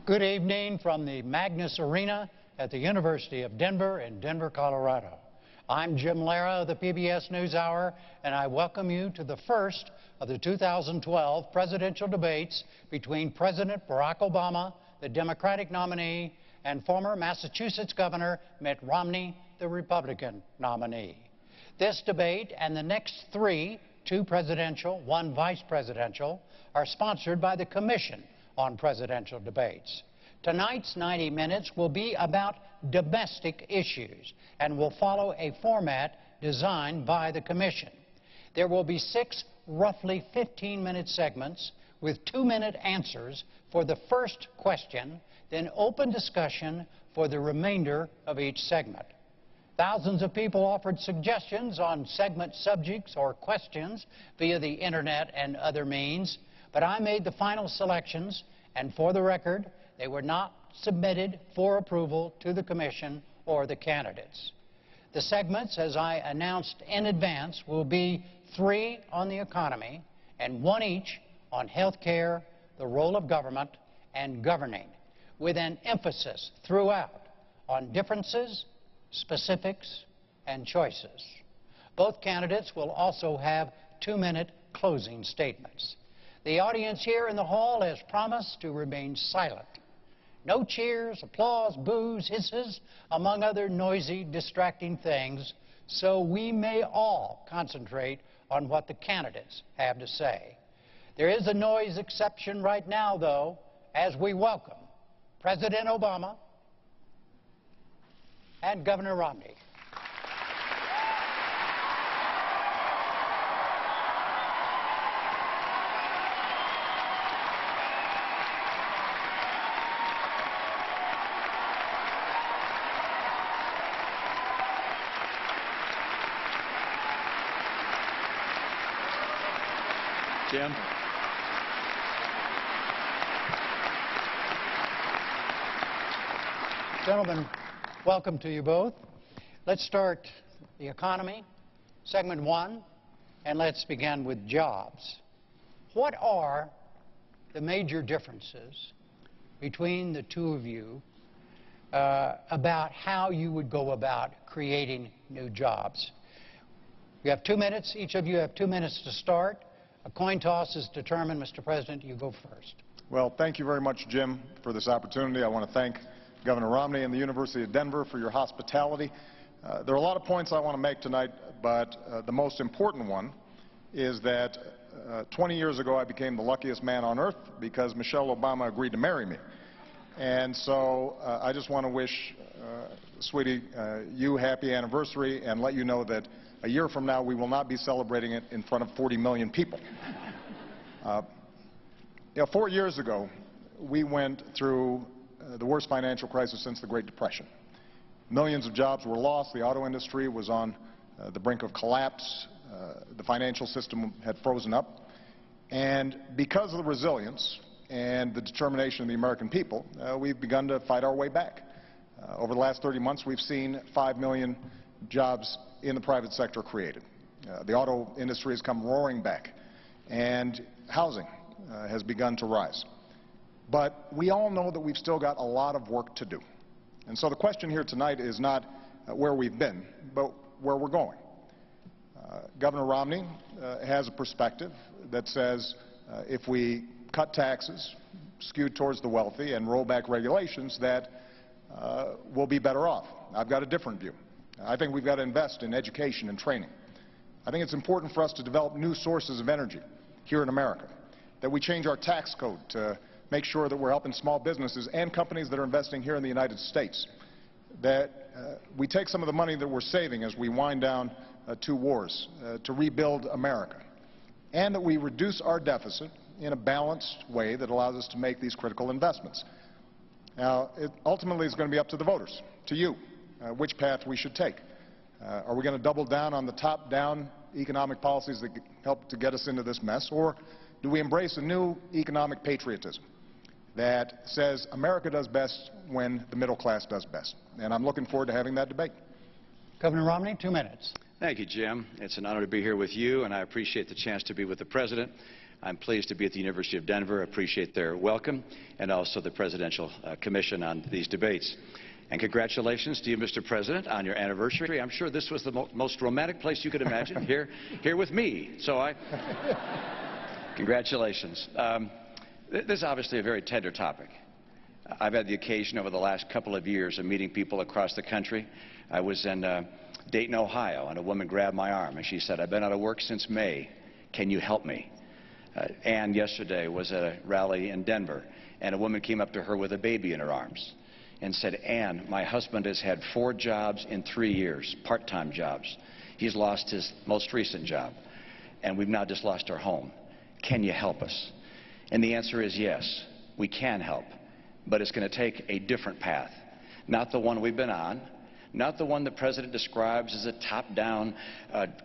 Good evening from the Magnus Arena at the University of Denver in Denver, Colorado. I'm Jim Lara of the PBS NewsHour, and I welcome you to the first of the 2012 presidential debates between President Barack Obama, the Democratic nominee, and former Massachusetts Governor Mitt Romney, the Republican nominee. This debate and the next three, two presidential, one vice presidential, are sponsored by the Commission on Presidential Debates. Tonight's 90 minutes will be about domestic issues and will follow a format designed by the Commission. There will be 6 roughly 15-minute segments with 2-minute answers for the first question, then open discussion for the remainder of each segment. Thousands of people offered suggestions on segment subjects or questions via the internet and other means, but I made the final selections, and for the record, they were not submitted for approval to the Commission or the candidates. The segments, as I announced in advance, will be 3 on the economy and 1 each on health care, the role of government, and governing, with an emphasis throughout on differences, specifics, and choices. Both candidates will also have 2-minute closing statements. The audience here in the hall has promised to remain silent. No cheers, applause, boos, hisses, among other noisy, distracting things, so we may all concentrate on what the candidates have to say. There is a noise exception right now, though, as we welcome President Obama and Governor Romney. Jim. Gentlemen, welcome to you both. Let's start the economy, segment 1, and let's begin with jobs. What are the major differences between the two of you about how you would go about creating new jobs? You have 2 minutes. Each of you have 2 minutes to start. A coin toss is determined. Mr. President, you go first. Well, thank you very much, Jim, for this opportunity. I want to thank Governor Romney and the University of Denver for your hospitality. There are a lot of points I want to make tonight, but the most important one is that 20 years ago I became the luckiest man on earth because Michelle Obama agreed to marry me. And so I just want to wish, sweetie, you happy anniversary and let you know that a year from now we will not be celebrating it in front of 40 million people. 4 years ago we went through the worst financial crisis since the Great Depression. Millions of jobs were lost. The auto industry was on the brink of collapse. The financial system had frozen up. And because of the resilience and the determination of the American people, we've begun to fight our way back. Over the last 30 months, we've seen 5 million jobs in the private sector created. The auto industry has come roaring back, and housing has begun to rise. But we all know that we've still got a lot of work to do. And so the question here tonight is not where we've been, but where we're going. Governor Romney has a perspective that says if we cut taxes skewed towards the wealthy and roll back regulations, that we'll be better off. I've got a different view. I think we've got to invest in education and training. I think it's important for us to develop new sources of energy here in America, that we change our tax code to make sure that we're helping small businesses and companies that are investing here in the United States, that we take some of the money that we're saving as we wind down 2 wars to rebuild America, and that we reduce our deficit in a balanced way that allows us to make these critical investments. Now, it ultimately is going to be up to the voters, to you, which path we should take. Are we going to double down on the top-down economic policies that help to get us into this mess, or do we embrace a new economic patriotism that says America does best when the middle class does best? And I'm looking forward to having that debate. Governor Romney, 2 minutes. Thank you, Jim. It's an honor to be here with you, and I appreciate the chance to be with the President. I'm pleased to be at the University of Denver. I appreciate their welcome, and also the Presidential Commission on these debates. And congratulations to you, Mr. President, on your anniversary. I'm sure this was the most romantic place you could imagine, here with me. So congratulations. This is obviously a very tender topic. I've had the occasion over the last couple of years of meeting people across the country. I was in Dayton, Ohio, and a woman grabbed my arm, and she said, "I've been out of work since May. Can you help me?" Ann yesterday was at a rally in Denver, and a woman came up to her with a baby in her arms and said, "Ann, my husband has had 4 jobs in 3 years, part-time jobs. He's lost his most recent job, and we've now just lost our home. Can you help us?" And the answer is yes, we can help, but it's going to take a different path, not the one we've been on, not the one the President describes as a top-down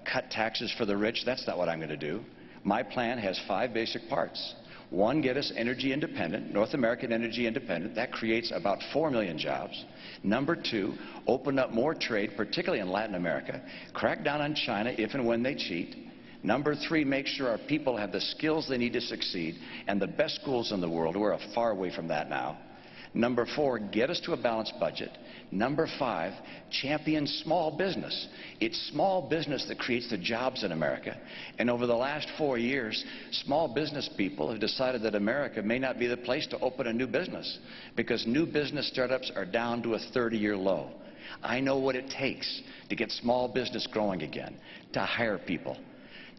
cut taxes for the rich. That's not what I'm going to do. My plan has 5 basic parts. 1, get us energy independent, North American energy independent. That creates about 4 million jobs. Number 2, open up more trade, particularly in Latin America. Crack down on China if and when they cheat. Number 3, make sure our people have the skills they need to succeed and the best schools in the world. We're far away from that now. Number 4, get us to a balanced budget. Number 5, champion small business. It's small business that creates the jobs in America. And over the last 4 years, small business people have decided that America may not be the place to open a new business because new business startups are down to a 30-year low. I know what it takes to get small business growing again, to hire people.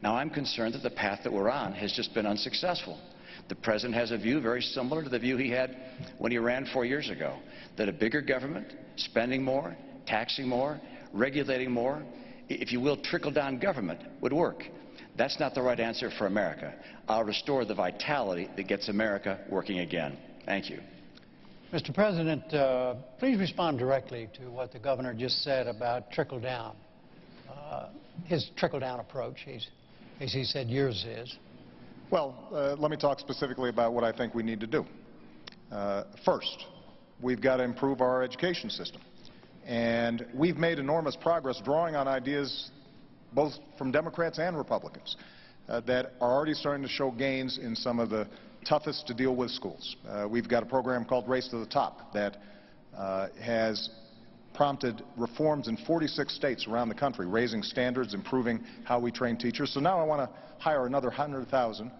Now, I'm concerned that the path that we're on has just been unsuccessful. The President has a view very similar to the view he had when he ran 4 years ago, that a bigger government, spending more, taxing more, regulating more, if you will, trickle-down government would work. That's not the right answer for America. I'll restore the vitality that gets America working again. Thank you. Mr. President, please respond directly to what the governor just said about trickle-down, his trickle-down approach, as he said yours is. Well, let me talk specifically about what I think we need to do. First, we've got to improve our education system. And we've made enormous progress drawing on ideas both from Democrats and Republicans that are already starting to show gains in some of the toughest to deal with schools. We've got a program called Race to the Top that has prompted reforms in 46 states around the country, raising standards, improving how we train teachers. So now I want to hire another 100,000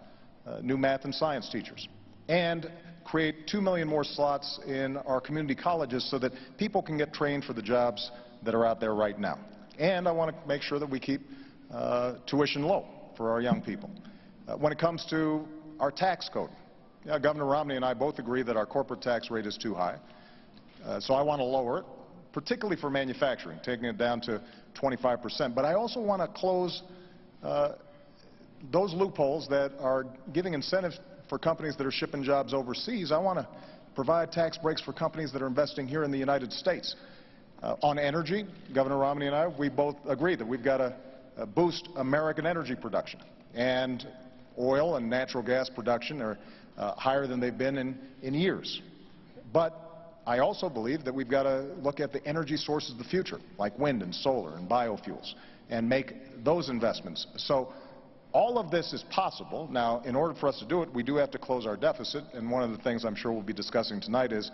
new math and science teachers and create 2 million more slots in our community colleges so that people can get trained for the jobs that are out there right now. And I want to make sure that we keep tuition low for our young people. When it comes to our tax code, Governor Romney and I both agree that our corporate tax rate is too high. So I want to lower it, particularly for manufacturing, taking it down to 25%. But I also want to close those loopholes that are giving incentives for companies that are shipping jobs overseas. I want to provide tax breaks for companies that are investing here in the United States. On energy, Governor Romney and I, we both agree that we've got to boost American energy production. And oil and natural gas production are higher than they've been in years. But I also believe that we've got to look at the energy sources of the future, like wind and solar and biofuels, and make those investments. So all of this is possible. Now, in order for us to do it, we do have to close our deficit, and one of the things I'm sure we'll be discussing tonight is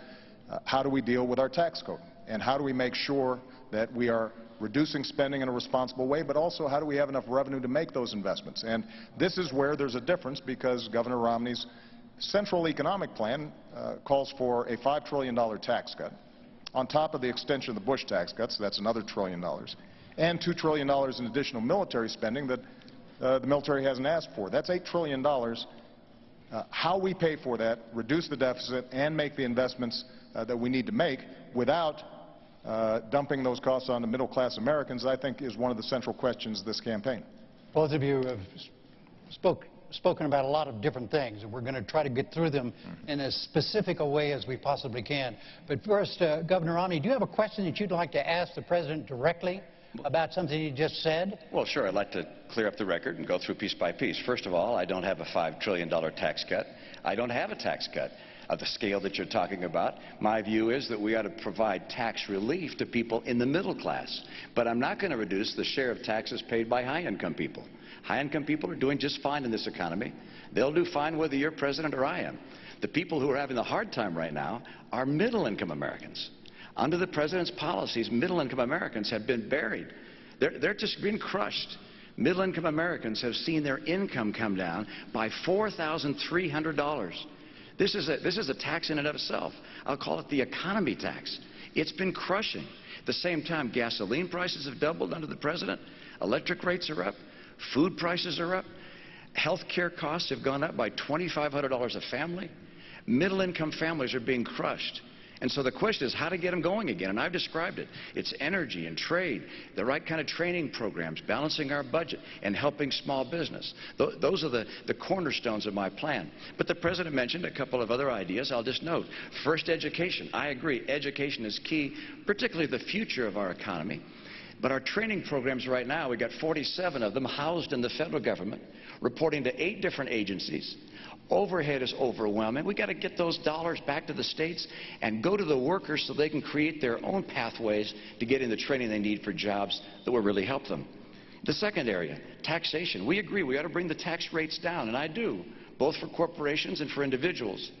how do we deal with our tax code, and how do we make sure that we are reducing spending in a responsible way, but also how do we have enough revenue to make those investments. And this is where there's a difference, because Governor Romney's Central Economic Plan calls for a $5 trillion tax cut, on top of the extension of the Bush tax cuts, that's another $1 trillion, and $2 trillion in additional military spending that the military hasn't asked for. That's $8 trillion. How we pay for that, reduce the deficit, and make the investments that we need to make without dumping those costs on the middle-class Americans, I think, is one of the central questions of this campaign. Both of you have spoken about a lot of different things, and we're going to try to get through them in as specific a way as we possibly can. But first, Governor Romney, do you have a question that you'd like to ask the President directly about something he just said? Well, sure. I'd like to clear up the record and go through piece by piece. First of all, I don't have a $5 trillion tax cut. I don't have a tax cut of the scale that you're talking about. My view is that we ought to provide tax relief to people in the middle class. But I'm not going to reduce the share of taxes paid by high-income people. High-income people are doing just fine in this economy. They'll do fine whether you're president or I am. The people who are having a hard time right now are middle-income Americans. Under the president's policies, middle-income Americans have been buried. They're just being crushed. Middle-income Americans have seen their income come down by $4,300. This is a tax in and of itself. I'll call it the economy tax. It's been crushing. At the same time, gasoline prices have doubled under the president. Electric rates are up. Food prices are up. Health care costs have gone up by $2,500 a family. Middle-income families are being crushed. And so the question is how to get them going again, and I've described it. It's energy and trade, the right kind of training programs, balancing our budget, and helping small business. Those are the cornerstones of my plan. But the president mentioned a couple of other ideas. I'll just note. First, education. I agree. Education is key, particularly the future of our economy. But our training programs right now, we've got 47 of them housed in the federal government, reporting to 8 different agencies. Overhead is overwhelming. We've got to get those dollars back to the states and go to the workers so they can create their own pathways to getting the training they need for jobs that will really help them. The second area, taxation. We agree we ought to bring the tax rates down, and I do, both for corporations and for individuals.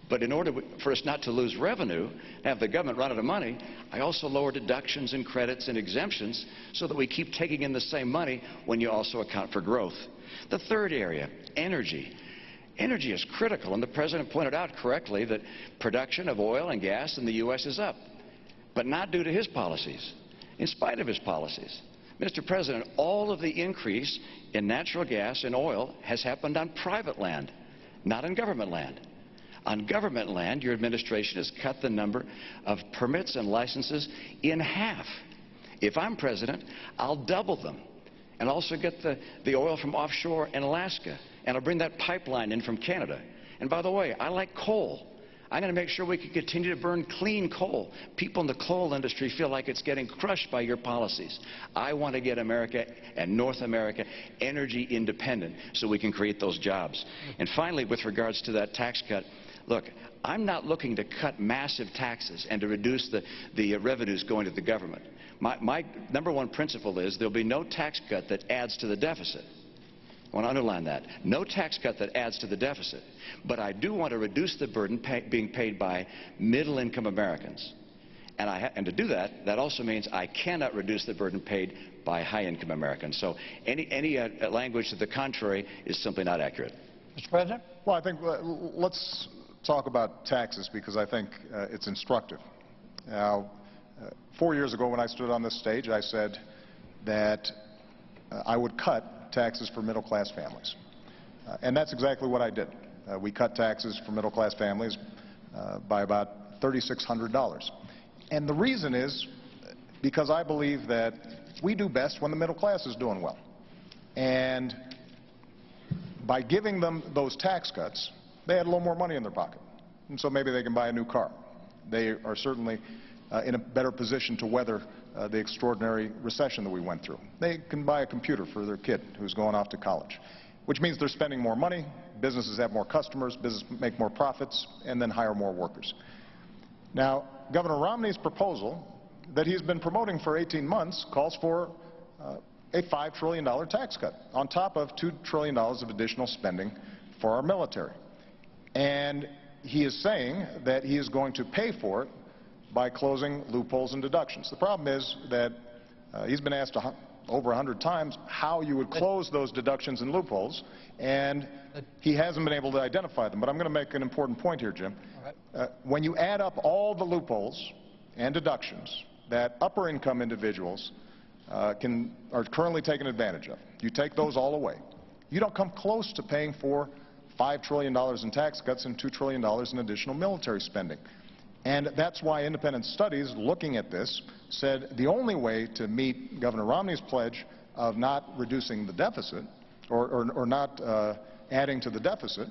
But in order for us not to lose revenue, have the government run out of money, I also lower deductions and credits and exemptions so that we keep taking in the same money when you also account for growth. The third area, energy. Energy is critical, and the president pointed out correctly that production of oil and gas in the U.S. is up, but not due to his policies, in spite of his policies. Mr. President, all of the increase in natural gas and oil has happened on private land, not on government land. On government land, your administration has cut the number of permits and licenses in half. If I'm president, I'll double them and also get the oil from offshore in Alaska. And I'll bring that pipeline in from Canada. And by the way, I like coal. I'm going to make sure we can continue to burn clean coal. People in the coal industry feel like it's getting crushed by your policies. I want to get America and North America energy independent so we can create those jobs. And finally, with regards to that tax cut, look, I'm not looking to cut massive taxes and to reduce the revenues going to the government. My number one principle is there'll be no tax cut that adds to the deficit. I want to underline that. No tax cut that adds to the deficit. But I do want to reduce the burden being paid by middle-income Americans. And to do that, that also means I cannot reduce the burden paid by high-income Americans. So any language to the contrary is simply not accurate. Mr. President? Well, I think let's talk about taxes because I think it's instructive. Now, 4 years ago when I stood on this stage, I said that I would cut taxes for middle-class families. And that's exactly what I did. We cut taxes for middle-class families by about $3,600. And the reason is because I believe that we do best when the middle class is doing well. And by giving them those tax cuts, they had a little more money in their pocket. And so maybe they can buy a new car. They are certainly in a better position to weather the extraordinary recession that we went through. They can buy a computer for their kid who's going off to college, which means they're spending more money, businesses have more customers, businesses make more profits, and then hire more workers. Now, Governor Romney's proposal that he's been promoting for 18 months calls for a $5 trillion tax cut on top of $2 trillion of additional spending for our military. And he is saying that he is going to pay for it by closing loopholes and deductions. The problem is that he's been asked over 100 times how you would close those deductions and loopholes, and he hasn't been able to identify them. But I'm going to make an important point here, Jim. When you add up all the loopholes and deductions that upper-income individuals are currently taking advantage of, you take those all away, you don't come close to paying for $5 trillion in tax cuts and $2 trillion in additional military spending. And that's why independent studies looking at this said the only way to meet Governor Romney's pledge of not reducing the deficit or not adding to the deficit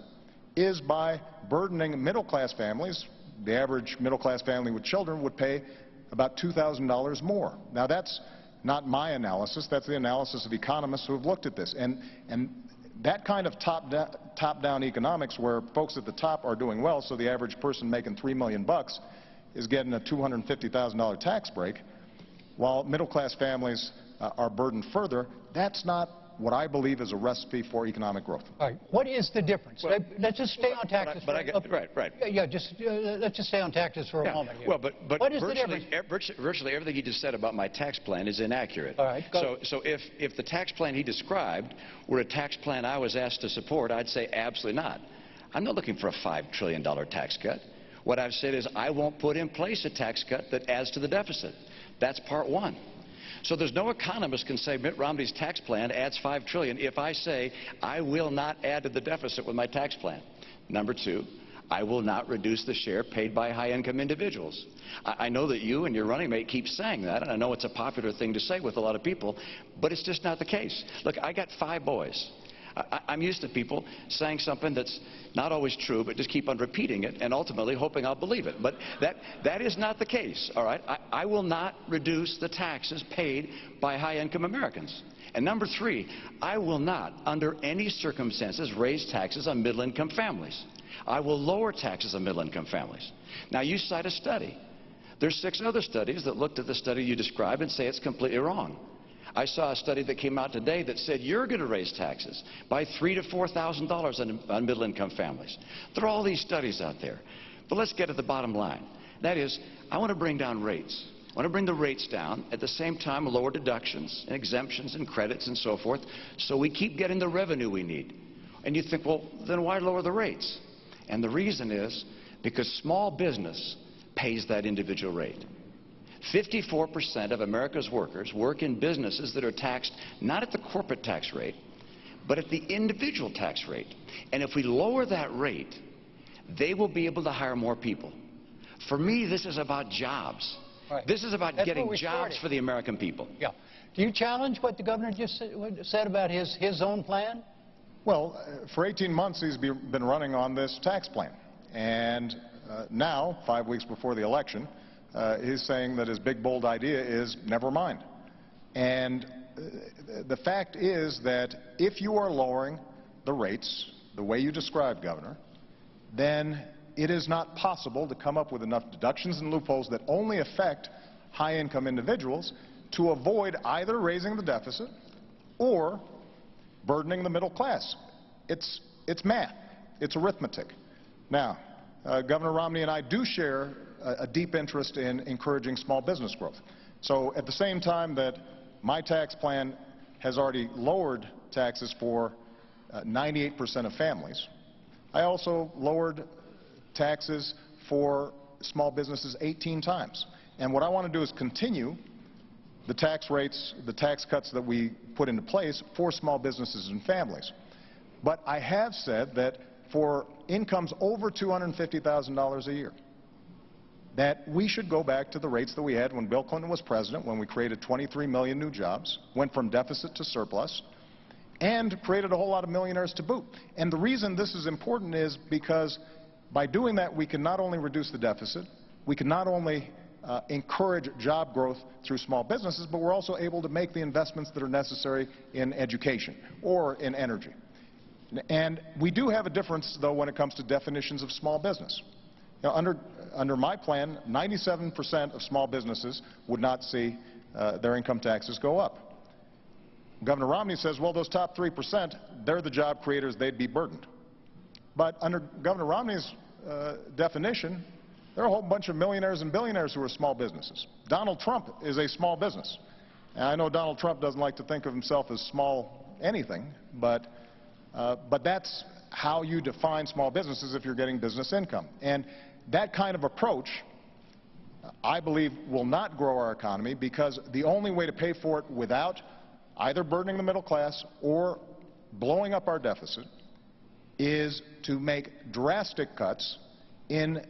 is by burdening middle-class families. The average middle-class family with children would pay about $2,000 more. Now, that's not my analysis. That's the analysis of economists who have looked at this. And that kind of top-down economics where folks at the top are doing well, so the average person making $3 million is getting a $250,000 tax break, while middle-class families are burdened further, that's not what I believe is a recipe for economic growth. All right. What is the difference? Well, let's just stay on taxes. Right. Yeah, let's just stay on taxes for a moment here. Well, but what is the difference? virtually everything you just said about my tax plan is inaccurate. All right, go. So if the tax plan he described were a tax plan I was asked to support, I'd say absolutely not. I'm not looking for a $5 trillion tax cut. What I've said is I won't put in place a tax cut that adds to the deficit. That's part one. So there's no economist can say Mitt Romney's tax plan adds $5 trillion if I say I will not add to the deficit with my tax plan. Number two, I will not reduce the share paid by high-income individuals. I know that you and your running mate keep saying that, and I know it's a popular thing to say with a lot of people, but it's just not the case. Look, I got 5 boys. I'm used to people saying something that's not always true, but just keep on repeating it and ultimately hoping I'll believe it. But that is not the case, all right? I will not reduce the taxes paid by high-income Americans. And number 3, I will not, under any circumstances, raise taxes on middle-income families. I will lower taxes on middle-income families. Now, you cite a study. There's 6 other studies that looked at the study you described and say it's completely wrong. I saw a study that came out today that said you're going to raise taxes by $3,000 to $4,000 on middle-income families. There are all these studies out there. But let's get to the bottom line. That is, I want to bring down rates. I want to bring the rates down, at the same time lower deductions and exemptions and credits and so forth, so we keep getting the revenue we need. And you think, well, then why lower the rates? And the reason is because small business pays that individual rate. 54% of America's workers work in businesses that are taxed not at the corporate tax rate, but at the individual tax rate. And if we lower that rate, they will be able to hire more people. For me, this is about jobs. Right. This is about getting jobs for the American people. Yeah. Do you challenge what the governor just said about his own plan? Well, for 18 months he's been running on this tax plan. And now, 5 weeks before the election, he's saying that his big, bold idea is never mind. And the fact is that if you are lowering the rates the way you described, Governor, then it is not possible to come up with enough deductions and loopholes that only affect high-income individuals to avoid either raising the deficit or burdening the middle class. It's math. It's arithmetic. Now, Governor Romney and I do share a deep interest in encouraging small business growth. So at the same time that my tax plan has already lowered taxes for 98% of families, I also lowered taxes for small businesses 18 times. And what I want to do is continue the tax rates, the tax cuts that we put into place for small businesses and families. But I have said that for incomes over $250,000 a year, that we should go back to the rates that we had when Bill Clinton was president, when we created 23 million new jobs, went from deficit to surplus, and created a whole lot of millionaires to boot. And the reason this is important is because by doing that, we can not only reduce the deficit, we can not only encourage job growth through small businesses, but we're also able to make the investments that are necessary in education or in energy. And we do have a difference, though, when it comes to definitions of small business. Now, under my plan, 97% of small businesses would not see their income taxes go up. Governor Romney says, well, those top 3%, they're the job creators, they'd be burdened. But under Governor Romney's definition, there are a whole bunch of millionaires and billionaires who are small businesses. Donald Trump is a small business. And I know Donald Trump doesn't like to think of himself as small anything, but that's how you define small businesses if you're getting business income. And that kind of approach, I believe, will not grow our economy, because the only way to pay for it without either burdening the middle class or blowing up our deficit is to make drastic cuts in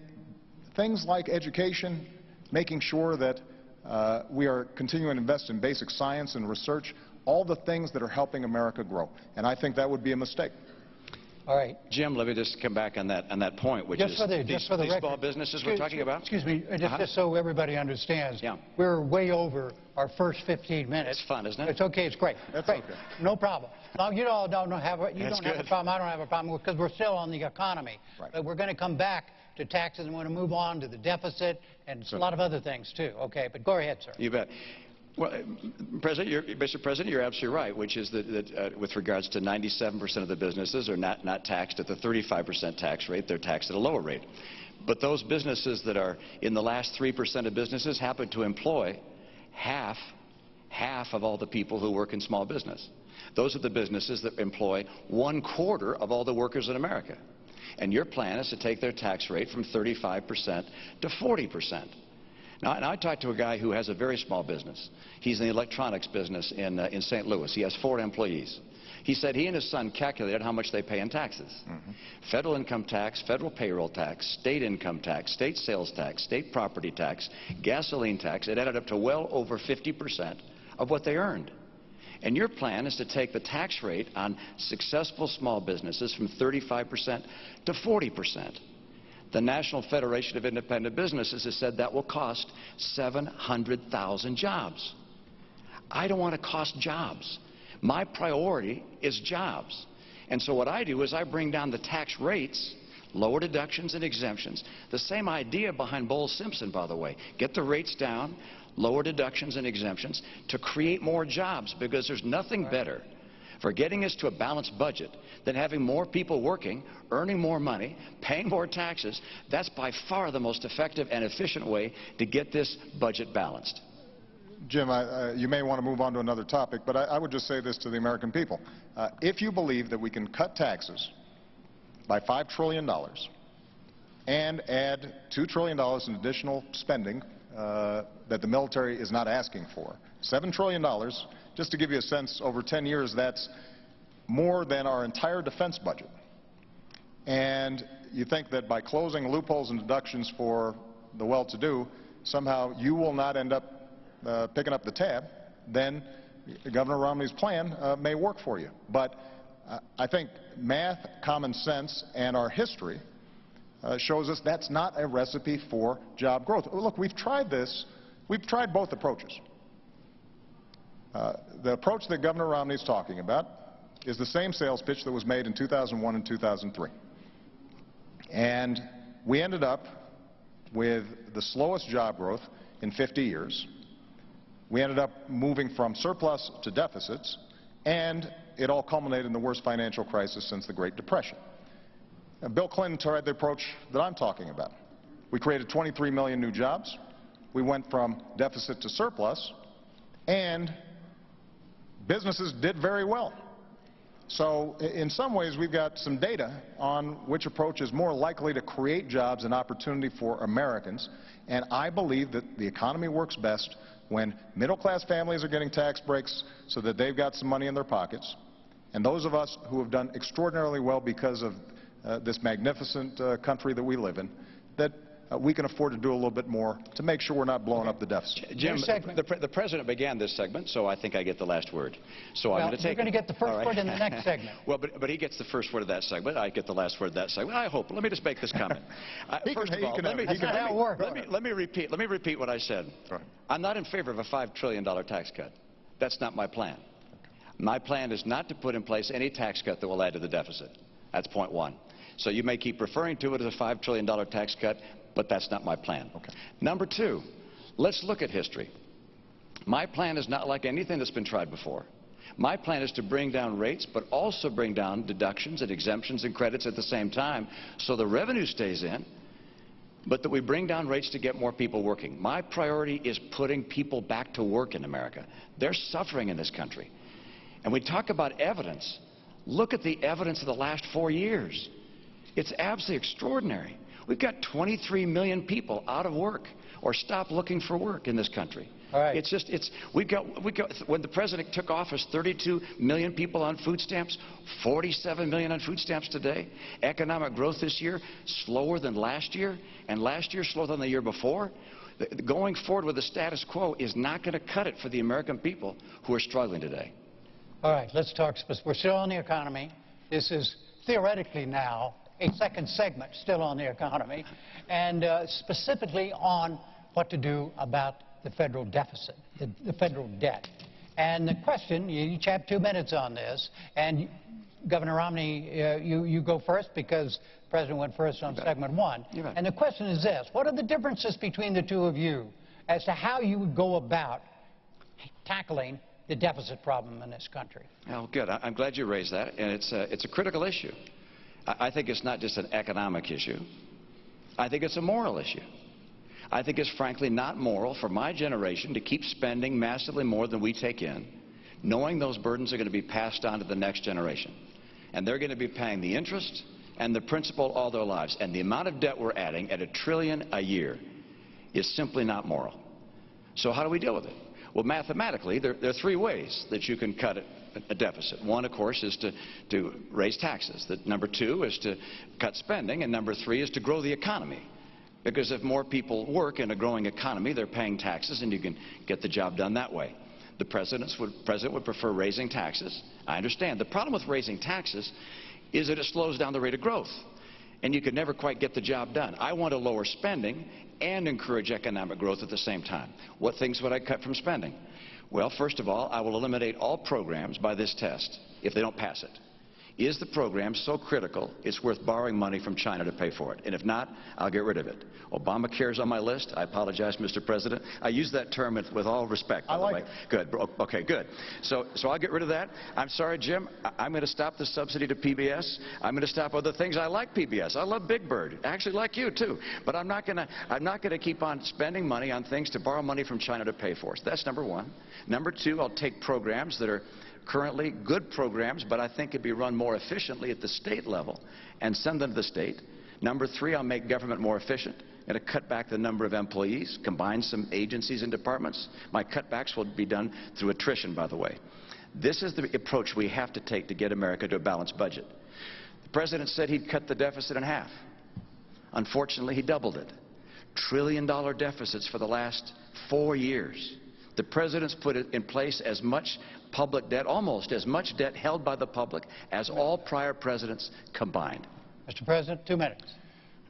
things like education, making sure that we are continuing to invest in basic science and research, all the things that are helping America grow. And I think that would be a mistake. All right. Jim, let me just come back on that point, which is Just for the these record, small businesses we're talking about. Excuse me, just so everybody understands. Yeah. We're way over our first 15 minutes. It's fun, isn't it? It's okay. It's great. That's great. okay. No problem. No, you all don't have a problem. I don't have a problem because we're still on the economy. Right. But we're going to come back to taxes and we're going to move on to the deficit and a lot of other things too. Okay, but go ahead, sir. You bet. Well, Mr. President, you're absolutely right, which is that with regards to 97% of the businesses are not taxed at the 35% tax rate. They're taxed at a lower rate. But those businesses that are in the last 3% of businesses happen to employ half of all the people who work in small business. Those are the businesses that employ 1/4 of all the workers in America. And your plan is to take their tax rate from 35% to 40%. Now, and I talked to a guy who has a very small business. He's in the electronics business in St. Louis. He has 4 employees. He said he and his son calculated how much they pay in taxes. Federal income tax, federal payroll tax, state income tax, state sales tax, state property tax, gasoline tax. It added up to well over 50% of what they earned. And your plan is to take the tax rate on successful small businesses from 35% to 40%. The National Federation of Independent Businesses has said that will cost 700,000 jobs. I don't want to cost jobs. My priority is jobs. And so what I do is I bring down the tax rates, lower deductions and exemptions. The same idea behind Bowles-Simpson, by the way. Get the rates down, lower deductions and exemptions to create more jobs, because there's nothing better for getting us to a balanced budget than having more people working, earning more money, paying more taxes. That's by far the most effective and efficient way to get this budget balanced. Jim, you may want to move on to another topic, but I would just say this to the American people. If you believe that we can cut taxes by $5 trillion and add $2 trillion in additional spending that the military is not asking for, $7 trillion, just to give you a sense, over 10 years, that's more than our entire defense budget. And you think that by closing loopholes and deductions for the well-to-do, somehow you will not end up picking up the tab, then Governor Romney's plan may work for you. But I think math, common sense, and our history shows us that's not a recipe for job growth. Look, we've tried this. We've tried both approaches. The approach that Governor Romney is talking about is the same sales pitch that was made in 2001 and 2003. And we ended up with the slowest job growth in 50 years. We ended up moving from surplus to deficits, and it all culminated in the worst financial crisis since the Great Depression. Bill Clinton tried the approach that I'm talking about. We created 23 million new jobs. We went from deficit to surplus, and businesses did very well. So in some ways, we've got some data on which approach is more likely to create jobs and opportunity for Americans. And I believe that the economy works best when middle-class families are getting tax breaks so that they've got some money in their pockets. And those of us who have done extraordinarily well because of this magnificent country that we live in, that we can afford to do a little bit more to make sure we're not blowing up the deficit. Jim, the President began this segment, so I think I get the last word. So I'm going to take it. You're going to get the first word in the next segment. Well, but he gets the first word of that segment. I get the last word of that segment. I hope. Let me just make this comment. First of all, let me repeat what I said. Right. I'm not in favor of a $5 trillion tax cut. That's not my plan. My plan is not to put in place any tax cut that will add to the deficit. That's point one. So you may keep referring to it as a $5 trillion tax cut, but that's not my plan. Okay. Number two, let's look at history. My plan is not like anything that's been tried before. My plan is to bring down rates, but also bring down deductions and exemptions and credits at the same time, so the revenue stays in, but that we bring down rates to get more people working. My priority is putting people back to work in America. They're suffering in this country. And we talk about evidence. Look at the evidence of the last 4 years. It's absolutely extraordinary. We've got 23 million people out of work or stopped looking for work in this country. All right. We've got, when the President took office, 32 million people on food stamps, 47 million on food stamps today. Economic growth this year, slower than last year, and last year slower than the year before. Going forward with the status quo is not going to cut it for the American people who are struggling today. All right, let's talk. We're still on the economy. This is theoretically now a second segment still on the economy, and specifically on what to do about the federal deficit, the federal debt. And the question, you each have 2 minutes on this, and Governor Romney, you go first because the President went first on segment one. And the question is this: what are the differences between the two of you as to how you would go about tackling the deficit problem in this country? Well, good. I'm glad you raised that, and it's a critical issue. I think it's not just an economic issue. I think it's a moral issue. I think it's frankly not moral for my generation to keep spending massively more than we take in, knowing those burdens are going to be passed on to the next generation. And they're going to be paying the interest and the principal all their lives. And the amount of debt we're adding at $1 trillion a year is simply not moral. So how do we deal with it? Well, mathematically, there are 3 ways that you can cut a deficit. One, of course, is to raise taxes. Number 2 is to cut spending. And number 3 is to grow the economy. Because if more people work in a growing economy, they're paying taxes, and you can get the job done that way. The President would prefer raising taxes. I understand. The problem with raising taxes is that it slows down the rate of growth, and you can never quite get the job done. I want to lower spending and encourage economic growth at the same time. What things would I cut from spending? Well, first of all, I will eliminate all programs by this test if they don't pass it. Is the program so critical it's worth borrowing money from China to pay for it? And if not, I'll get rid of it. Obamacare's on my list. I apologize, Mr. President. I use that term with all respect, by the way. Good. Okay, good. So I'll get rid of that. I'm sorry, Jim. I'm going to stop the subsidy to PBS. I'm going to stop other things. I like PBS. I love Big Bird. I actually like you, too. But I'm not going to keep on spending money on things to borrow money from China to pay for. So that's number 1. Number 2, I'll take programs that are currently good programs, but I think could be run more efficiently at the state level and send them to the state. Number 3, I'll make government more efficient and to cut back the number of employees, combine some agencies and departments. My cutbacks will be done through attrition, by the way. This is the approach we have to take to get America to a balanced budget. The President said he'd cut the deficit in half. Unfortunately, he doubled it. $1 trillion deficits for the last 4 years. The President's put in place as much public debt, almost as much debt held by the public as all prior presidents combined. Mr. President, 2 minutes.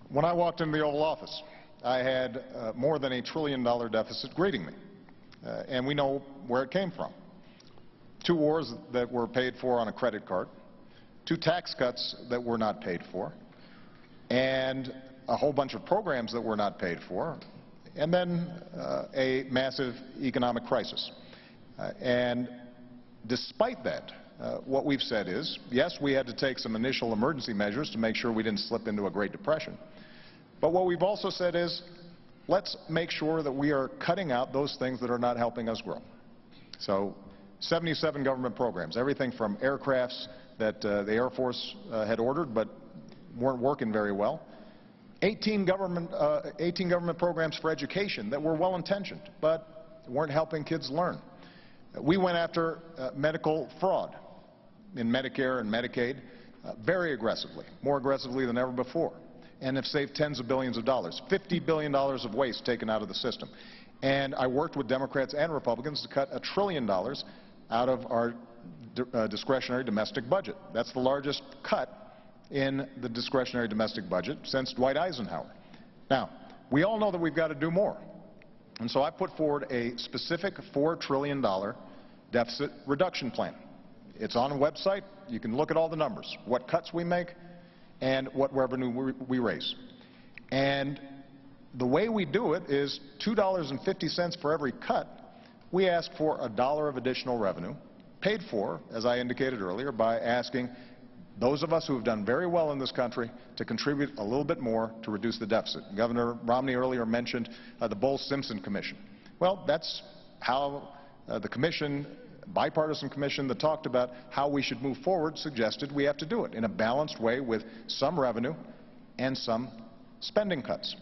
When I walked into the Oval Office, I had more than $1 trillion deficit greeting me. And we know where it came from. 2 wars that were paid for on a credit card, 2 tax cuts that were not paid for, and a whole bunch of programs that were not paid for, and then a massive economic crisis. And despite that, what we've said is, yes, we had to take some initial emergency measures to make sure we didn't slip into a Great Depression. But what we've also said is, let's make sure that we are cutting out those things that are not helping us grow. So 77 government programs, everything from aircrafts that the Air Force had ordered but weren't working very well. 18 government programs for education that were well-intentioned but weren't helping kids learn. We went after medical fraud in Medicare and Medicaid very aggressively, more aggressively than ever before, and have saved tens of billions of dollars, $50 billion of waste taken out of the system. And I worked with Democrats and Republicans to cut $1 trillion out of our discretionary domestic budget. That's the largest cut in the discretionary domestic budget since Dwight Eisenhower. Now, we all know that we've got to do more. And so I put forward a specific $4 trillion deficit reduction plan. It's on a website. You can look at all the numbers, what cuts we make and what revenue we raise. And the way we do it is $2.50 for every cut. We ask for $1 of additional revenue, paid for, as I indicated earlier, by asking those of us who have done very well in this country to contribute a little bit more to reduce the deficit. Governor Romney earlier mentioned the Bowles-Simpson Commission. Well, that's how the commission, bipartisan commission that talked about how we should move forward, suggested we have to do it in a balanced way with some revenue and some spending cuts.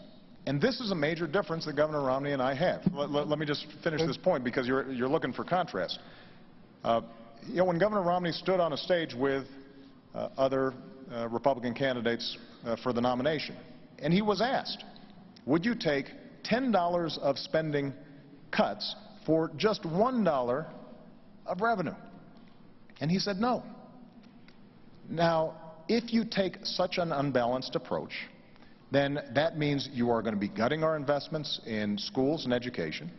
And this is a major difference that Governor Romney and I have. Let me just finish this point because you're looking for contrast. You know, when Governor Romney stood on a stage with other Republican candidates for the nomination, and he was asked, would you take $10 of spending cuts for just $1 of revenue? And he said no. Now, if you take such an unbalanced approach, then that means you are going to be gutting our investments in schools and education.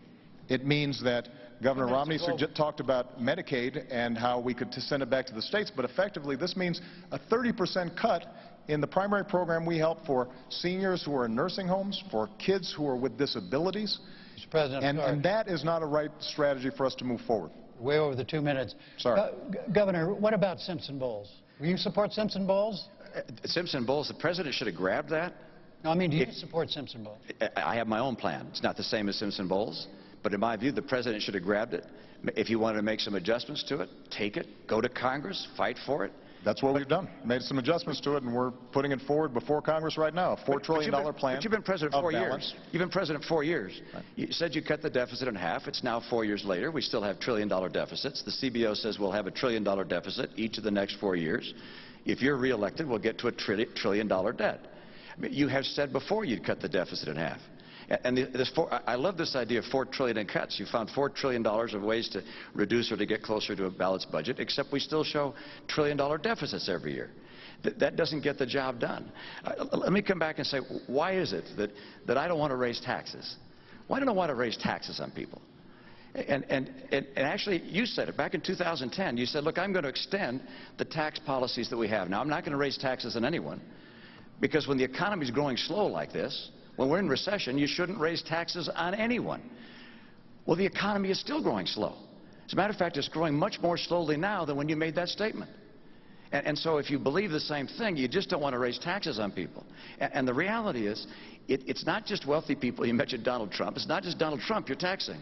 It means that Governor Romney talked about Medicaid and how we could send it back to the states, but effectively this means a 30% cut in the primary program we help for seniors who are in nursing homes, for kids who are with disabilities. Mr. President, and that is not a right strategy for us to move forward. Way over the 2 minutes. Sorry. Governor, what about Simpson Bowles? Will you support Simpson Bowles? Simpson Bowles, the president should have grabbed that. No, I mean, do you support Simpson Bowles? I have my own plan. It's not the same as Simpson Bowles, but in my view, the president should have grabbed it. If he wanted to make some adjustments to it, take it, go to Congress, fight for it. That's what we've done. Made some adjustments to it, and we're putting it forward before Congress right now. A $4 trillion plan. But you've been president 4 years. You've been president 4 years. Right. You said you cut the deficit in half. It's now 4 years later. We still have trillion-dollar deficits. The CBO says we'll have a trillion-dollar deficit each of the next 4 years. If you're reelected, we'll get to a trillion-dollar debt. I mean, you have said before you'd cut the deficit in half. And I love this idea of $4 trillion in cuts. You found $4 trillion of ways to reduce or to get closer to a balanced budget, except we still show trillion-dollar deficits every year. That doesn't get the job done. Let me come back and say, why is it that I don't want to raise taxes? Why don't I want to raise taxes on people? And actually, you said it. Back in 2010, you said, look, I'm going to extend the tax policies that we have. Now, I'm not going to raise taxes on anyone, because when the economy is growing slow like this, when we're in recession, you shouldn't raise taxes on anyone. Well, the economy is still growing slow. As a matter of fact, it's growing much more slowly now than when you made that statement. And so if you believe the same thing, you just don't want to raise taxes on people. And the reality is, it's not just wealthy people. You mentioned Donald Trump. It's not just Donald Trump you're taxing.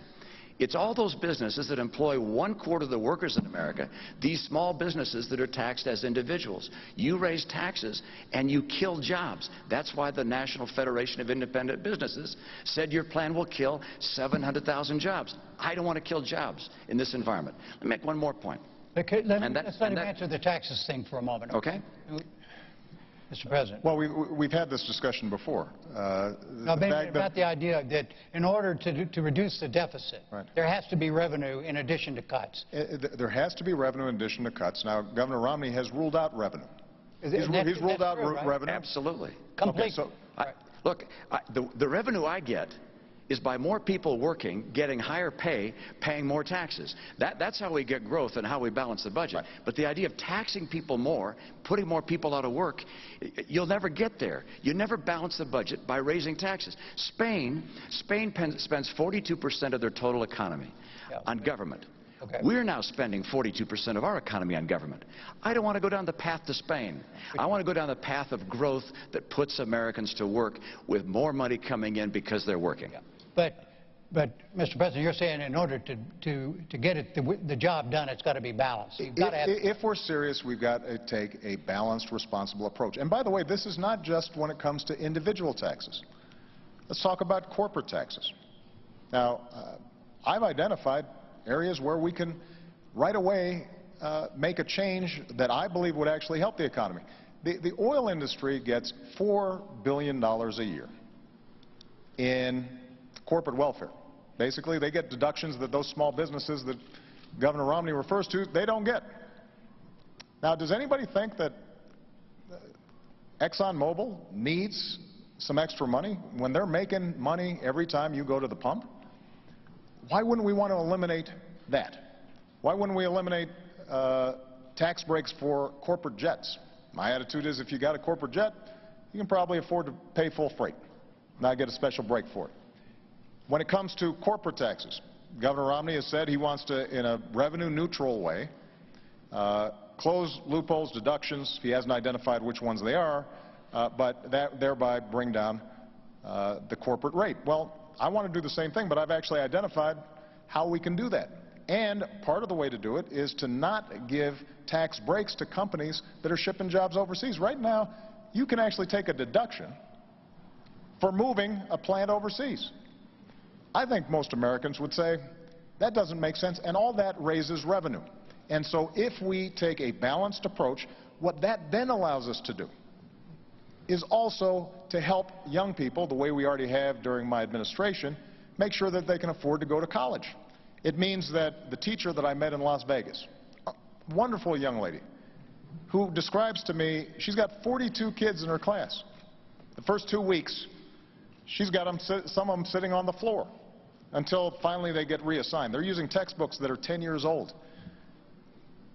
It's all those businesses that employ 1/4 of the workers in America, these small businesses that are taxed as individuals. You raise taxes and you kill jobs. That's why the National Federation of Independent Businesses said your plan will kill 700,000 jobs. I don't want to kill jobs in this environment. Let me make one more point. Okay, let's let him answer the taxes thing for a moment. Okay. Mr. President. Well, we've had this discussion before. No, about the idea that in order to reduce the deficit, right, there has to be revenue in addition to cuts. There has to be revenue in addition to cuts. Now, Governor Romney has ruled out revenue. He's ruled out revenue. Absolutely. Completely. Okay, so, look, the revenue I get is by more people working, getting higher pay, paying more taxes. That's how we get growth and how we balance the budget. Right. But the idea of taxing people more, putting more people out of work, you'll never get there. You never balance the budget by raising taxes. Spain spends 42% of their total economy on government. Okay. We're now spending 42% of our economy on government. I don't want to go down the path to Spain. I want to go down the path of growth that puts Americans to work with more money coming in because they're working. Yeah. But, Mr. President, you're saying in order to get the job done, it's got to be balanced. If we're serious, we've got to take a balanced, responsible approach. And by the way, this is not just when it comes to individual taxes. Let's talk about corporate taxes. Now, I've identified areas where we can right away make a change that I believe would actually help the economy. The oil industry gets $4 billion a year in corporate welfare. Basically, they get deductions that those small businesses that Governor Romney refers to, they don't get. Now, does anybody think that ExxonMobil needs some extra money when they're making money every time you go to the pump? Why wouldn't we want to eliminate that? Why wouldn't we eliminate tax breaks for corporate jets? My attitude is if you got a corporate jet, you can probably afford to pay full freight, not get a special break for it. When it comes to corporate taxes, Governor Romney has said he wants to, in a revenue-neutral way, close loopholes, deductions. He hasn't identified which ones they are, but thereby bring down the corporate rate. Well, I want to do the same thing, but I've actually identified how we can do that. And part of the way to do it is to not give tax breaks to companies that are shipping jobs overseas. Right now, you can actually take a deduction for moving a plant overseas. I think most Americans would say that doesn't make sense, and all that raises revenue. And so if we take a balanced approach, what that then allows us to do is also to help young people, the way we already have during my administration, make sure that they can afford to go to college. It means that the teacher that I met in Las Vegas, a wonderful young lady, who describes to me she's got 42 kids in her class. The first 2 weeks, she's got some of them sitting on the floor until finally they get reassigned. They're using textbooks that are 10 years old.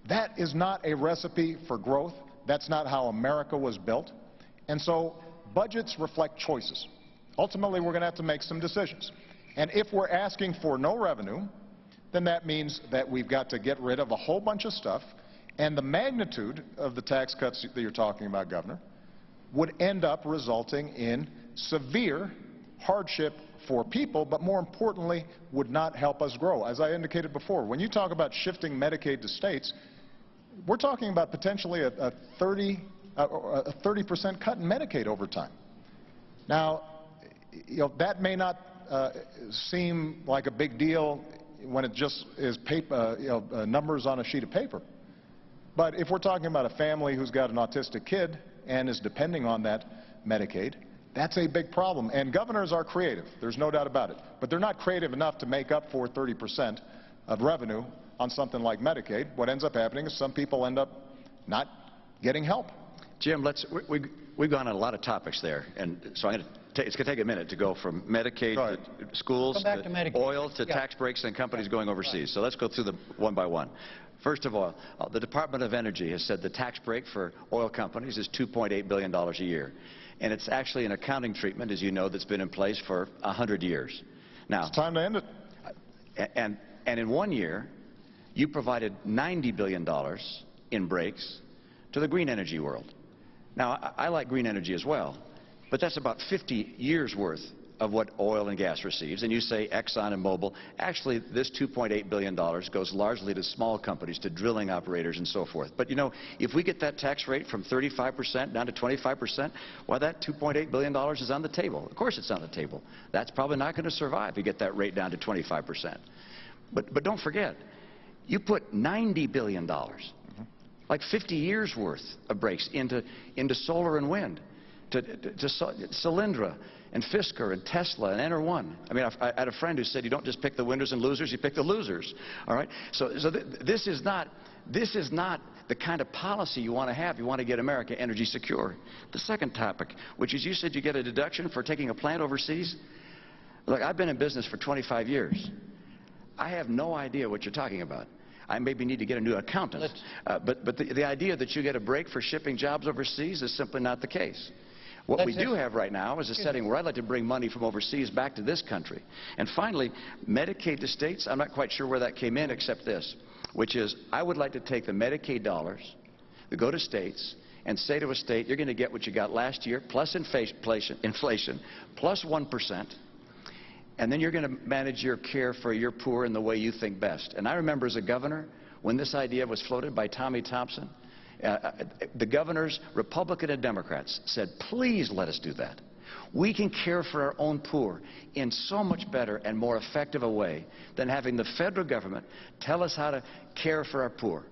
That is not a recipe for growth. That's not how America was built. And so budgets reflect choices. Ultimately, we're going to have to make some decisions. And if we're asking for no revenue, then that means that we've got to get rid of a whole bunch of stuff. And the magnitude of the tax cuts that you're talking about, Governor, would end up resulting in severe hardship for people, but more importantly, would not help us grow. As I indicated before, when you talk about shifting Medicaid to states, we're talking about potentially a 30% cut in Medicaid over time. Now, that may not seem like a big deal when it just is paper, numbers on a sheet of paper. But if we're talking about a family who's got an autistic kid and is depending on that Medicaid, that's a big problem. And governors are creative, there's no doubt about it. But they're not creative enough to make up for 30% of revenue on something like Medicaid. What ends up happening is some people end up not getting help. Jim, we've gone on a lot of topics there, and so it's going to take a minute to go from Medicaid to schools, to oil, to tax breaks and companies going overseas. So let's go through them one by one. First of all, the Department of Energy has said the tax break for oil companies is $2.8 billion a year. And it's actually an accounting treatment, as you know, that's been in place for 100 years. Now, it's time to end it. And in 1 year, you provided $90 billion in breaks to the green energy world. Now, I like green energy as well, but that's about 50 years' worth of what oil and gas receives. And you say Exxon and Mobil. Actually, this $2.8 billion goes largely to small companies, to drilling operators and so forth. But, you know, if we get that tax rate from 35% down to 25%, well, that $2.8 billion is on the table. Of course it's on the table. That's probably not going to survive if you get that rate down to 25%. But don't forget, you put $90 billion, like 50 years' worth of breaks into solar and wind, to Solyndra and Fisker and Tesla and Enter1. I mean, I had a friend who said you don't just pick the winners and losers, you pick the losers. All right? So this is not the kind of policy you want to have. You want to get America energy secure. The second topic, which is you said you get a deduction for taking a plant overseas. Look, I've been in business for 25 years. I have no idea what you're talking about. I maybe need to get a new accountant. But the idea that you get a break for shipping jobs overseas is simply not the case. What we do have right now is a setting where I'd like to bring money from overseas back to this country. And finally, Medicaid to states, I'm not quite sure where that came in except this, which is I would like to take the Medicaid dollars that go to states and say to a state, you're going to get what you got last year, plus inflation, plus 1%, and then you're going to manage your care for your poor in the way you think best. And I remember as a governor, when this idea was floated by Tommy Thompson, the governors, Republican and Democrats, said, please let us do that. We can care for our own poor in so much better and more effective a way than having the federal government tell us how to care for our poor.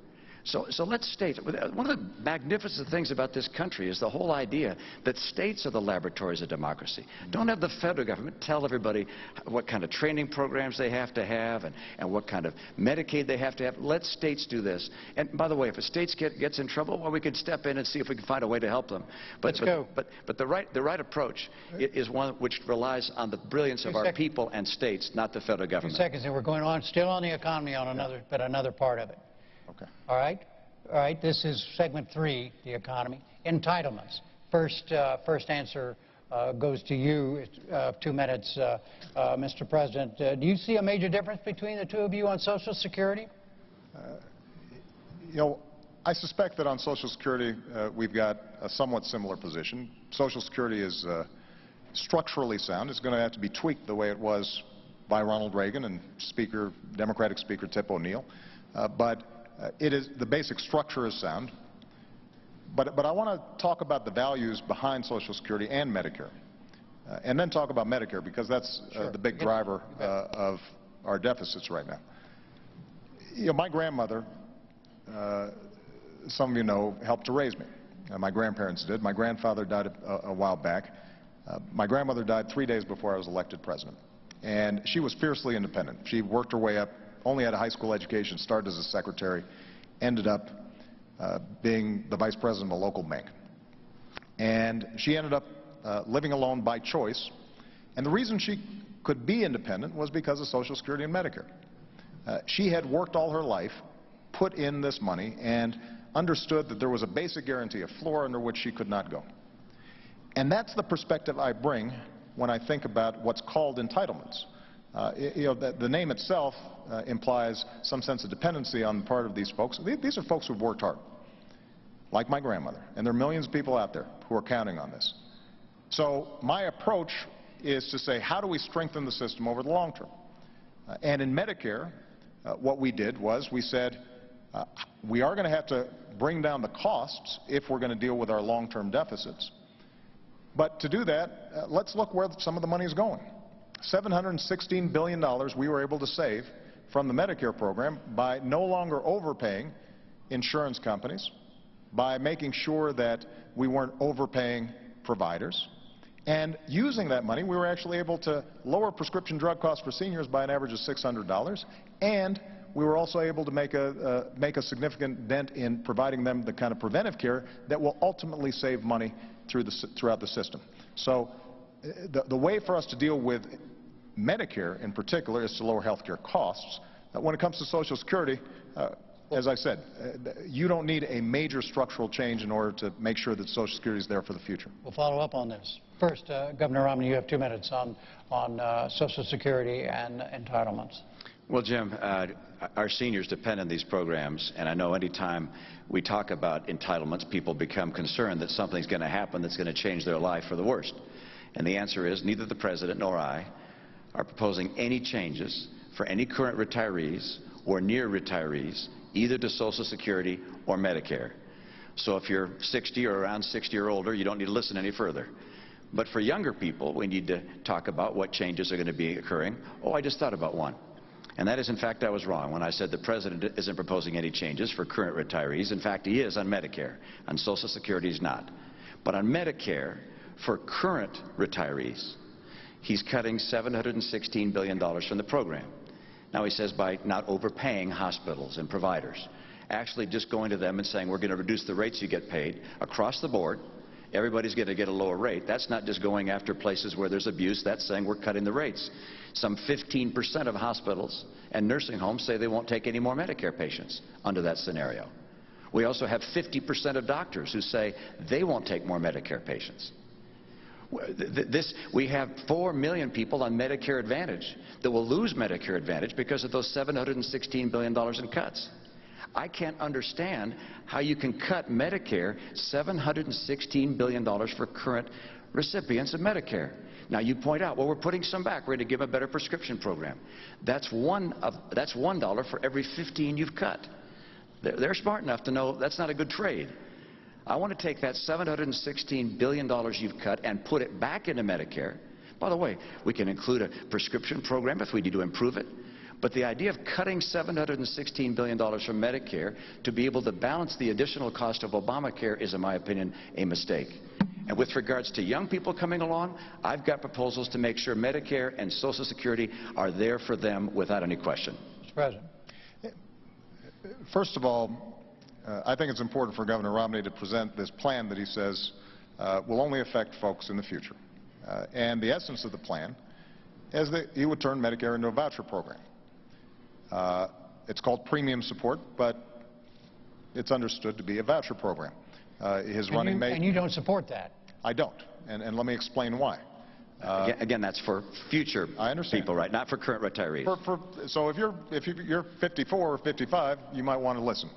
So let's state, one of the magnificent things about this country is the whole idea that states are the laboratories of democracy. Don't have the federal government tell everybody what kind of training programs they have to have and what kind of Medicaid they have to have. Let states do this. And by the way, if a state gets in trouble, well, we can step in and see if we can find a way to help them. But the right approach is one which relies on the brilliance of our people and states, not the federal government. 2 seconds, and we're going on still on the economy on another part of it. Okay. All right. This is segment 3, the economy. Entitlements. First answer goes to you. 2 minutes, Mr. President. Do you see a major difference between the two of you on Social Security? You know, I suspect that on Social Security we've got a somewhat similar position. Social Security is structurally sound. It's going to have to be tweaked the way it was by Ronald Reagan and Democratic Speaker Tip O'Neill. The basic structure is sound. But I want to talk about the values behind Social Security and Medicare. And then talk about Medicare, because that's the big driver of our deficits right now. You know, my grandmother, some of you know, helped to raise me. My grandparents did. My grandfather died a while back. My grandmother died 3 days before I was elected president. And she was fiercely independent. She worked her way up, only had a high school education, started as a secretary, ended up being the vice president of a local bank. And she ended up living alone by choice. And the reason she could be independent was because of Social Security and Medicare. She had worked all her life, put in this money, and understood that there was a basic guarantee, a floor under which she could not go. And that's the perspective I bring when I think about what's called entitlements. The name itself implies some sense of dependency on the part of these folks. These are folks who've worked hard, like my grandmother, and there are millions of people out there who are counting on this. So my approach is to say, how do we strengthen the system over the long term? And in Medicare, what we did was we said, we are going to have to bring down the costs if we're going to deal with our long-term deficits. But to do that, let's look where some of the money is going. $716 billion we were able to save from the Medicare program by no longer overpaying insurance companies, by making sure that we weren't overpaying providers. And using that money, we were actually able to lower prescription drug costs for seniors by an average of $600, and we were also able to make a significant dent in providing them the kind of preventive care that will ultimately save money throughout the system. So the way for us to deal with Medicare in particular is to lower health care costs. When it comes to Social Security, as I said, you don't need a major structural change in order to make sure that Social Security is there for the future. We'll follow up on this. First, Governor Romney, you have 2 minutes on Social Security and entitlements. Well, Jim, our seniors depend on these programs, and I know any time we talk about entitlements, people become concerned that something's going to happen that's going to change their life for the worst. And the answer is neither the President nor I are proposing any changes for any current retirees or near retirees, either to Social Security or Medicare. So if you're 60 or around 60 or older, you don't need to listen any further. But for younger people, we need to talk about what changes are going to be occurring. Oh, I just thought about one. And that is, in fact, I was wrong when I said the President isn't proposing any changes for current retirees. In fact, he is on Medicare. On Social Security, he's not. But on Medicare, for current retirees, he's cutting $716 billion from the program. Now, he says by not overpaying hospitals and providers, actually just going to them and saying, we're going to reduce the rates you get paid across the board. Everybody's going to get a lower rate. That's not just going after places where there's abuse. That's saying we're cutting the rates. Some 15% of hospitals and nursing homes say they won't take any more Medicare patients under that scenario. We also have 50% of doctors who say they won't take more Medicare patients. We have 4 million people on Medicare Advantage that will lose Medicare Advantage because of those $716 billion in cuts. I can't understand how you can cut Medicare $716 billion for current recipients of Medicare. Now, you point out, well, we're putting some back. We're going to give a better prescription program. That's $1 for every 15 you've cut. They're smart enough to know that's not a good trade. I want to take that $716 billion you've cut and put it back into Medicare. By the way, we can include a prescription program if we need to improve it. But the idea of cutting $716 billion from Medicare to be able to balance the additional cost of Obamacare is, in my opinion, a mistake. And with regards to young people coming along, I've got proposals to make sure Medicare and Social Security are there for them without any question. Mr. President. First of all, I think it's important for Governor Romney to present this plan that he says will only affect folks in the future. And the essence of the plan is that he would turn Medicare into a voucher program. It's called premium support, but it's understood to be a voucher program. And you don't support that? I don't, and let me explain why. Again, that's for future people, right? Not for current retirees. So if you're 54 or 55, you might want to listen,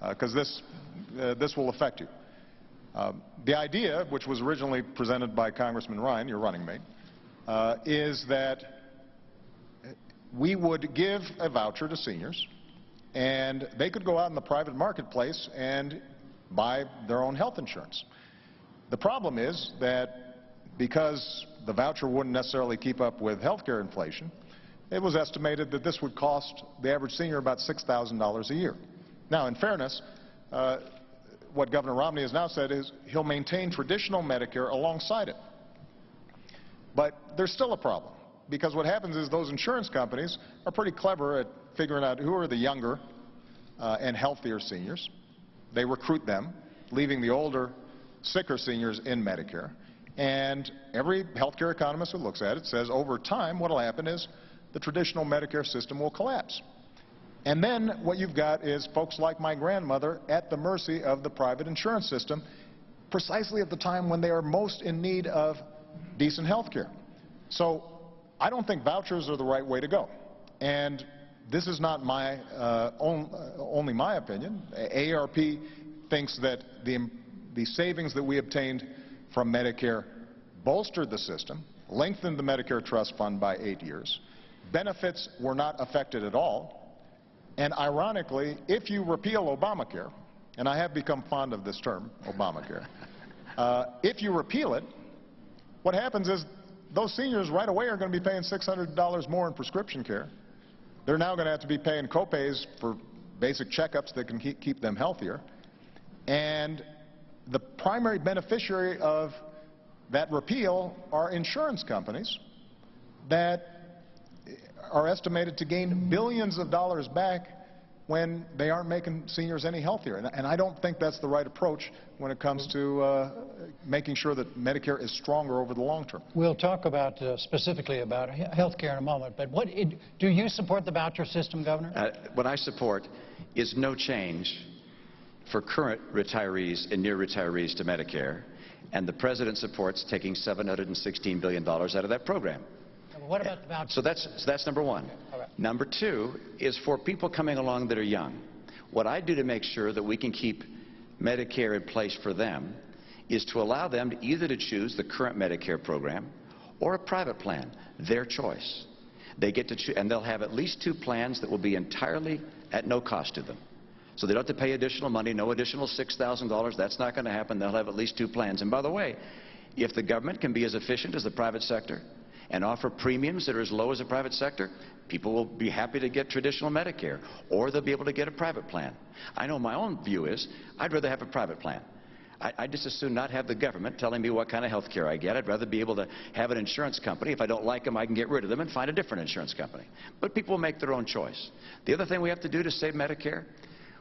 because this will affect you. The idea, which was originally presented by Congressman Ryan, your running mate, is that we would give a voucher to seniors, and they could go out in the private marketplace and buy their own health insurance. The problem is that because the voucher wouldn't necessarily keep up with health care inflation, it was estimated that this would cost the average senior about $6,000 a year. Now, in fairness, what Governor Romney has now said is he'll maintain traditional Medicare alongside it. But there's still a problem, because what happens is those insurance companies are pretty clever at figuring out who are the younger and healthier seniors. they recruit them, leaving the older, sicker seniors in Medicare. And every healthcare economist who looks at it says over time what will happen is the traditional Medicare system will collapse. And then what you've got is folks like my grandmother at the mercy of the private insurance system, precisely at the time when they are most in need of decent health care. So I don't think vouchers are the right way to go. And this is not my only my opinion. AARP thinks that the savings that we obtained from Medicare bolstered the system, lengthened the Medicare trust fund by 8 years. Benefits were not affected at all. And ironically, if you repeal Obamacare, and I have become fond of this term, Obamacare, if you repeal it, what happens is those seniors right away are going to be paying $600 more in prescription care. They're now going to have to be paying copays for basic checkups that can keep them healthier. And the primary beneficiary of that repeal are insurance companies that are estimated to gain billions of dollars back when they aren't making seniors any healthier. And I don't think that's the right approach when it comes to making sure that Medicare is stronger over the long term. We'll talk about specifically about health care in a moment, but do you support the voucher system, Governor? What I support is no change for current retirees and near retirees to Medicare, and the President supports taking $716 billion out of that program. What about the voucher? So that's number one. All right. Number two is for people coming along that are young. What I do to make sure that we can keep Medicare in place for them is to allow them to either to choose the current Medicare program or a private plan, their choice. They get to choose, and they'll have at least 2 plans that will be entirely at no cost to them. So they don't have to pay additional money, no additional $6,000. That's not going to happen. They'll have at least 2 plans. And by the way, if the government can be as efficient as the private sector and offer premiums that are as low as the private sector, people will be happy to get traditional Medicare, or they'll be able to get a private plan. I know my own view is I'd rather have a private plan. I'd just as soon not have the government telling me what kind of health care I get. I'd rather be able to have an insurance company. If I don't like them, I can get rid of them and find a different insurance company. But people will make their own choice. The other thing we have to do to save Medicare,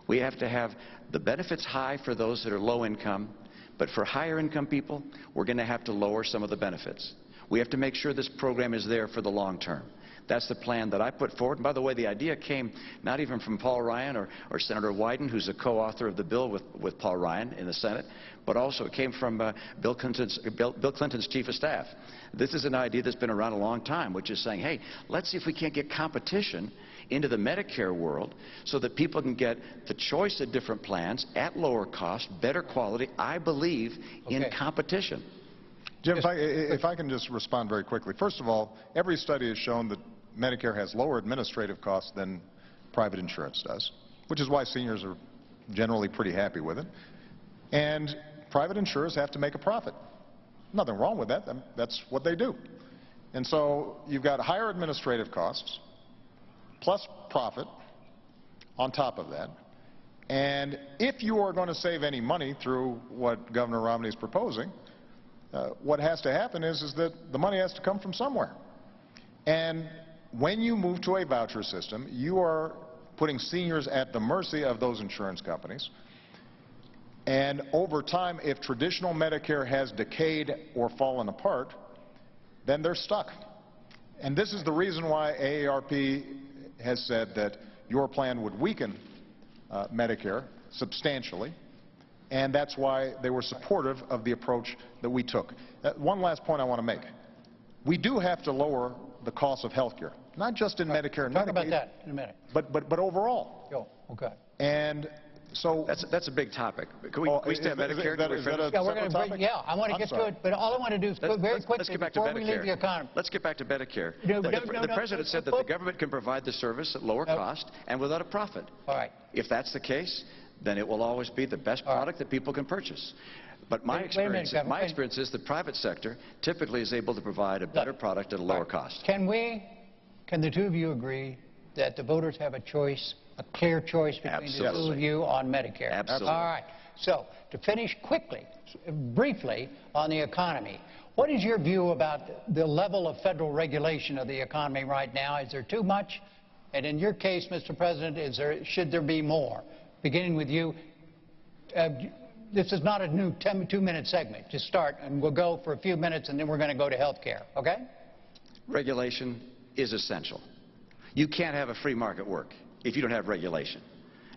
we have to have the benefits high for those that are low income, but for higher income people, we're going to have to lower some of the benefits. We have to make sure this program is there for the long term. That's the plan that I put forward. And by the way, the idea came not even from Paul Ryan or Senator Wyden, who's a co-author of the bill with Paul Ryan in the Senate, but also it came from Bill Clinton's chief of staff. This is an idea that's been around a long time, which is saying, hey, let's see if we can't get competition into the Medicare world so that people can get the choice of different plans at lower cost, better quality, I believe, in competition. Jim, if I can just respond very quickly. First of all, every study has shown that Medicare has lower administrative costs than private insurance does, which is why seniors are generally pretty happy with it. And private insurers have to make a profit. Nothing wrong with that. That's what they do. And so you've got higher administrative costs plus profit on top of that. And if you are going to save any money through what Governor Romney is proposing, what has to happen is that the money has to come from somewhere. And when you move to a voucher system, you are putting seniors at the mercy of those insurance companies. And over time, if traditional Medicare has decayed or fallen apart, then they're stuck. And this is the reason why AARP has said that your plan would weaken Medicare substantially. And that's why they were supportive of the approach that we took. One last point I want to make. We do have to lower the cost of health care, not just in Medicare and Medicaid. Talk about that in a minute. But overall. Oh, okay. And so that's a big topic. Can we stay on Medicare? I want to get to it, but all I want to do is very quickly before we leave the economy. Let's get back to Medicare. The President said that the government can provide the service at lower cost and without a profit. All right. If that's the case, then it will always be the best product that people can purchase. But my experience is the private sector typically is able to provide a better product at a lower cost. Can the two of you agree that the voters have a choice, a clear choice between the two of you on Medicare? Absolutely. All right. So to finish quickly, briefly on the economy, what is your view about the level of federal regulation of the economy right now? Is there too much? And in your case, Mr. President, should there be more? Beginning with you, This is not a new 2-minute segment. Just start, and we'll go for a few minutes, and then we're going to go to health care, okay? Regulation is essential. You can't have a free market work if you don't have regulation.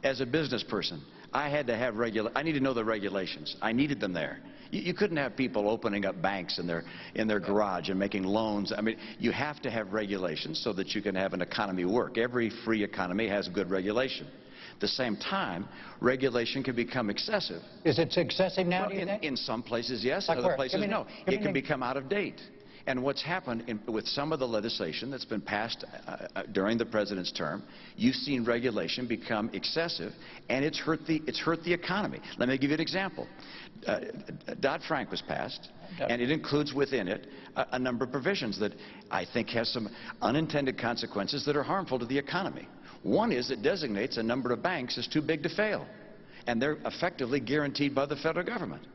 As a business person, I had to have I need to know the regulations. I needed them there. You couldn't have people opening up banks in their garage and making loans. I mean, you have to have regulations so that you can have an economy work. Every free economy has good regulation. At the same time, regulation can become excessive. Is it excessive now, Well, do you think? in some places, yes. Like In other where? places, no. It can become out of date. And what's happened with some of the legislation that's been passed during the president's term, you've seen regulation become excessive, and it's hurt the economy. Let me give you an example. Dodd-Frank was passed, and it includes within it a number of provisions that I think has some unintended consequences that are harmful to the economy. One is it designates a number of banks as too big to fail, and they're effectively guaranteed by the federal government.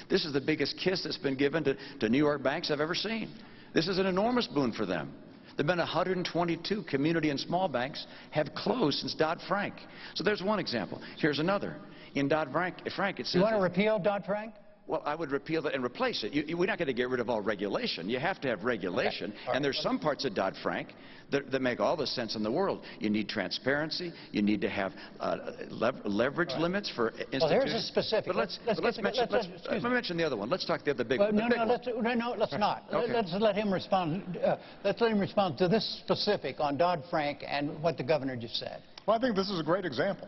This is the biggest kiss that's been given to New York banks I've ever seen. This is an enormous boon for them. There have been 122 community and small banks have closed since Dodd-Frank. So there's one example. Here's another. In Dodd-Frank, it says... You want to repeal Dodd-Frank? Well, I would repeal it and replace it. We're not going to get rid of all regulation. You have to have regulation. Okay. And there's some parts of Dodd-Frank that make all the sense in the world. You need transparency. You need to have leverage limits for institutions. Well, here's a specific. But let's mention the other one. Let's talk the other big one. No, let's not. Okay. Let's let him respond. Let's let him respond to this specific on Dodd-Frank and what the governor just said. Well, I think this is a great example.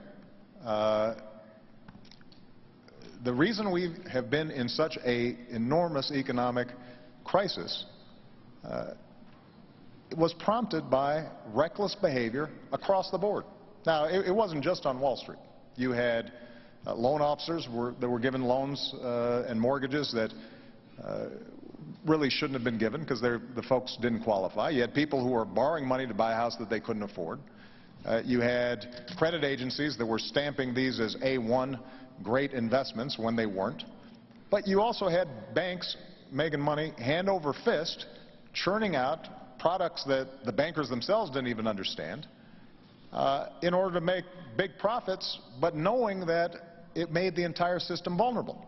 The reason we have been in such an enormous economic crisis was prompted by reckless behavior across the board. Now, it wasn't just on Wall Street. You had loan officers that were given loans and mortgages that really shouldn't have been given because the folks didn't qualify. You had people who were borrowing money to buy a house that they couldn't afford. You had credit agencies that were stamping these as A1 great investments when they weren't. But you also had banks making money hand over fist, churning out products that the bankers themselves didn't even understand in order to make big profits, but knowing that it made the entire system vulnerable.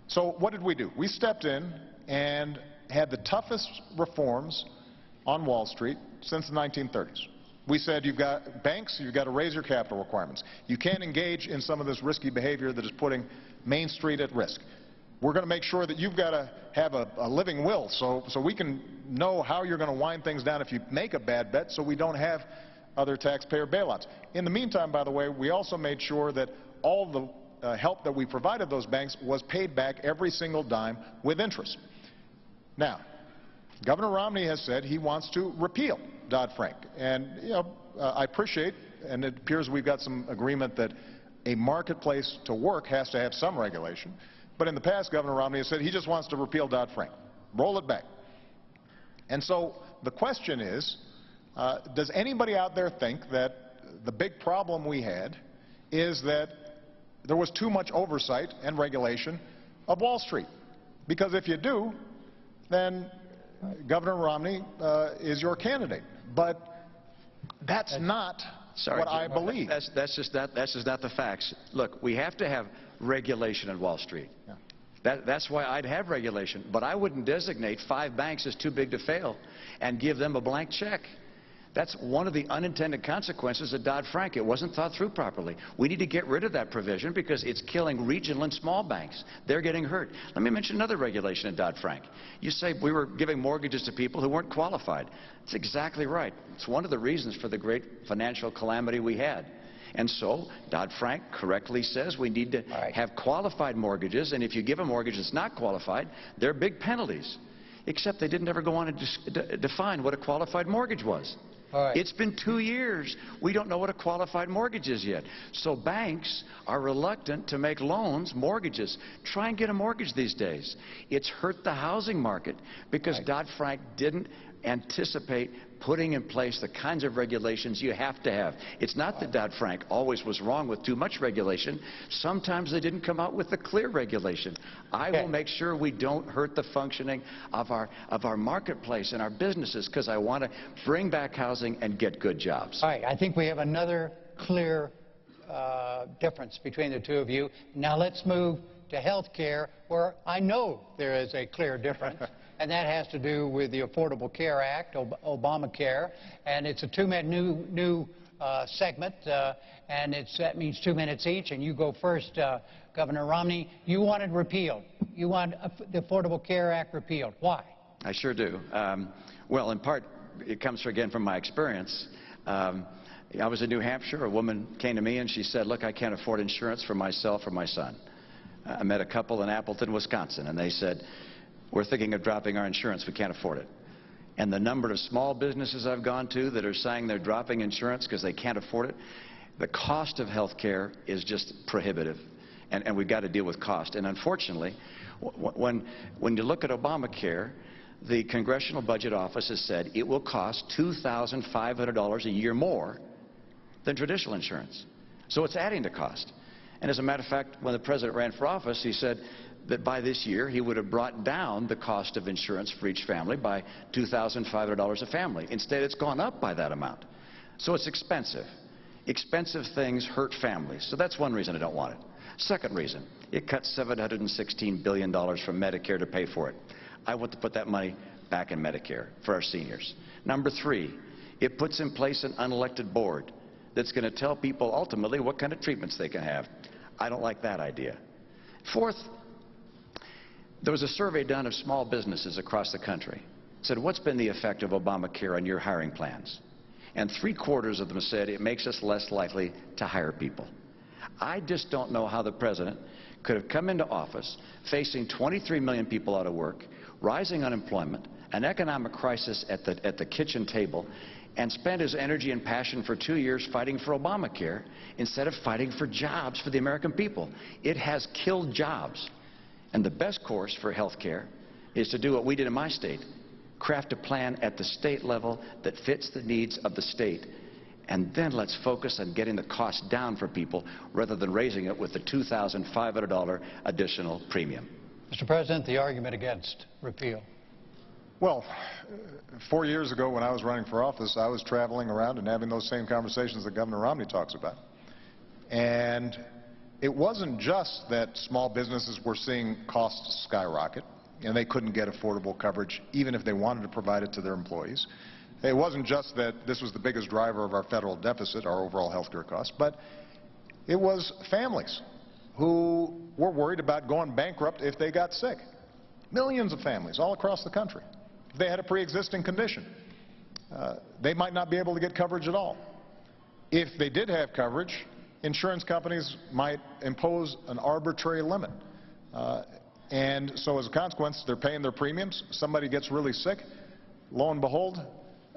So what did we do? We stepped in and had the toughest reforms on Wall Street since the 1930s. We said, you've got banks, you've got to raise your capital requirements. You can't engage in some of this risky behavior that is putting Main Street at risk. We're going to make sure that you've got to have a living will so we can know how you're going to wind things down if you make a bad bet, so we don't have other taxpayer bailouts. In the meantime, by the way, we also made sure that all the help that we provided those banks was paid back, every single dime, with interest. Now, Governor Romney has said he wants to repeal Dodd-Frank. And, you know, I appreciate, and it appears we've got some agreement that a marketplace to work has to have some regulation. But in the past, Governor Romney has said he just wants to repeal Dodd-Frank, roll it back. And so the question is, does anybody out there think that the big problem we had is that there was too much oversight and regulation of Wall Street? Because if you do, then Governor Romney is your candidate. But that's not what I believe. That's just not the facts. Look, we have to have regulation in Wall Street. Yeah. That's why I'd have regulation. But I wouldn't designate 5 banks as too big to fail and give them a blank check. That's one of the unintended consequences of Dodd-Frank. It wasn't thought through properly. We need to get rid of that provision because it's killing regional and small banks. They're getting hurt. Let me mention another regulation in Dodd-Frank. You say we were giving mortgages to people who weren't qualified. That's exactly right. It's one of the reasons for the great financial calamity we had. And so Dodd-Frank correctly says we need to have qualified mortgages, and if you give a mortgage that's not qualified, there are big penalties. Except they didn't ever go on to define what a qualified mortgage was. It's been 2 years. We don't know what a qualified mortgage is yet. So banks are reluctant to make loans, mortgages. Try and get a mortgage these days. It's hurt the housing market because Dodd-Frank didn't anticipate putting in place the kinds of regulations you have to have. It's not that Dodd-Frank always was wrong with too much regulation. Sometimes they didn't come out with the clear regulation. I will make sure we don't hurt the functioning of our marketplace and our businesses because I want to bring back housing and get good jobs. All right, I think we have another clear difference between the two of you. Now let's move to health care, where I know there is a clear difference, and that has to do with the Affordable Care Act, Obamacare, and it's a two-minute new segment, and that means 2 minutes each, and you go first, Governor Romney. You want it repealed. You want the Affordable Care Act repealed. Why? I sure do. Well, in part, it comes again from my experience. I was in New Hampshire. A woman came to me and she said, look, I can't afford insurance for myself or my son. I met a couple in Appleton, Wisconsin, and they said, we're thinking of dropping our insurance. We can't afford it. And the number of small businesses I've gone to that are saying they're dropping insurance because they can't afford it, the cost of health care is just prohibitive, and we've got to deal with cost. And unfortunately, when you look at Obamacare, the Congressional Budget Office has said it will cost $2,500 a year more than traditional insurance. So it's adding to cost. And as a matter of fact, when the president ran for office, he said that by this year he would have brought down the cost of insurance for each family by $2,500 a family. Instead, it's gone up by that amount. So it's expensive. Expensive things hurt families. So that's one reason I don't want it. Second reason, it cuts $716 billion from Medicare to pay for it. I want to put that money back in Medicare for our seniors. Number three, it puts in place an unelected board that's going to tell people ultimately what kind of treatments they can have. I don't like that idea. Fourth, there was a survey done of small businesses across the country. It said, what's been the effect of Obamacare on your hiring plans? And 3/4 of them said it makes us less likely to hire people. I just don't know how the president could have come into office facing 23 million people out of work, rising unemployment, an economic crisis at the kitchen table, and spend his energy and passion for 2 years fighting for Obamacare instead of fighting for jobs for the American people. It has killed jobs. And the best course for health care is to do what we did in my state, craft a plan at the state level that fits the needs of the state, and then let's focus on getting the cost down for people rather than raising it with the $2,500 additional premium. Mr. President, the argument against repeal. Well, 4 years ago when I was running for office, I was traveling around and having those same conversations that Governor Romney talks about. And it wasn't just that small businesses were seeing costs skyrocket and they couldn't get affordable coverage even if they wanted to provide it to their employees. It wasn't just that this was the biggest driver of our federal deficit, our overall health care costs, but it was families who were worried about going bankrupt if they got sick. Millions of families all across the country. If they had a pre-existing condition, they might not be able to get coverage at all. If they did have coverage, insurance companies might impose an arbitrary limit. And so as a consequence, they're paying their premiums. Somebody gets really sick. Lo and behold,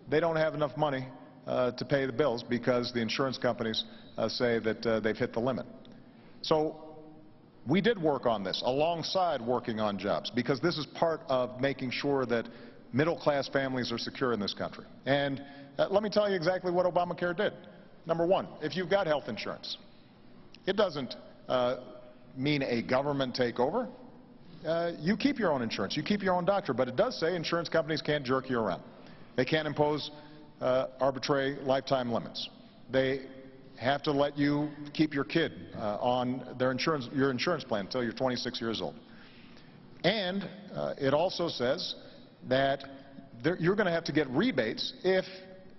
they don't have enough money to pay the bills because the insurance companies say that they've hit the limit. So we did work on this alongside working on jobs because this is part of making sure that middle-class families are secure in this country. And let me tell you exactly what Obamacare did. Number one, if you've got health insurance, it doesn't mean a government takeover. You keep your own insurance. You keep your own doctor. But it does say insurance companies can't jerk you around. They can't impose arbitrary lifetime limits. They have to let you keep your kid on your insurance plan until you're 26 years old. And it also says that you're going to have to get rebates if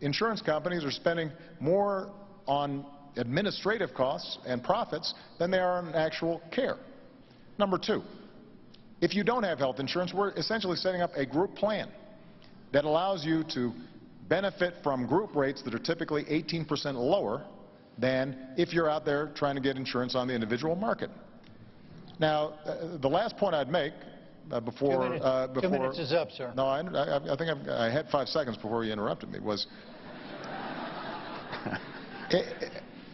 insurance companies are spending more on administrative costs and profits than they are on actual care. Number two, if you don't have health insurance, we're essentially setting up a group plan that allows you to benefit from group rates that are typically 18% lower than if you're out there trying to get insurance on the individual market. Now, the last point I'd make before... 2 minutes is up, sir. No, I think I had 5 seconds before you interrupted me, was...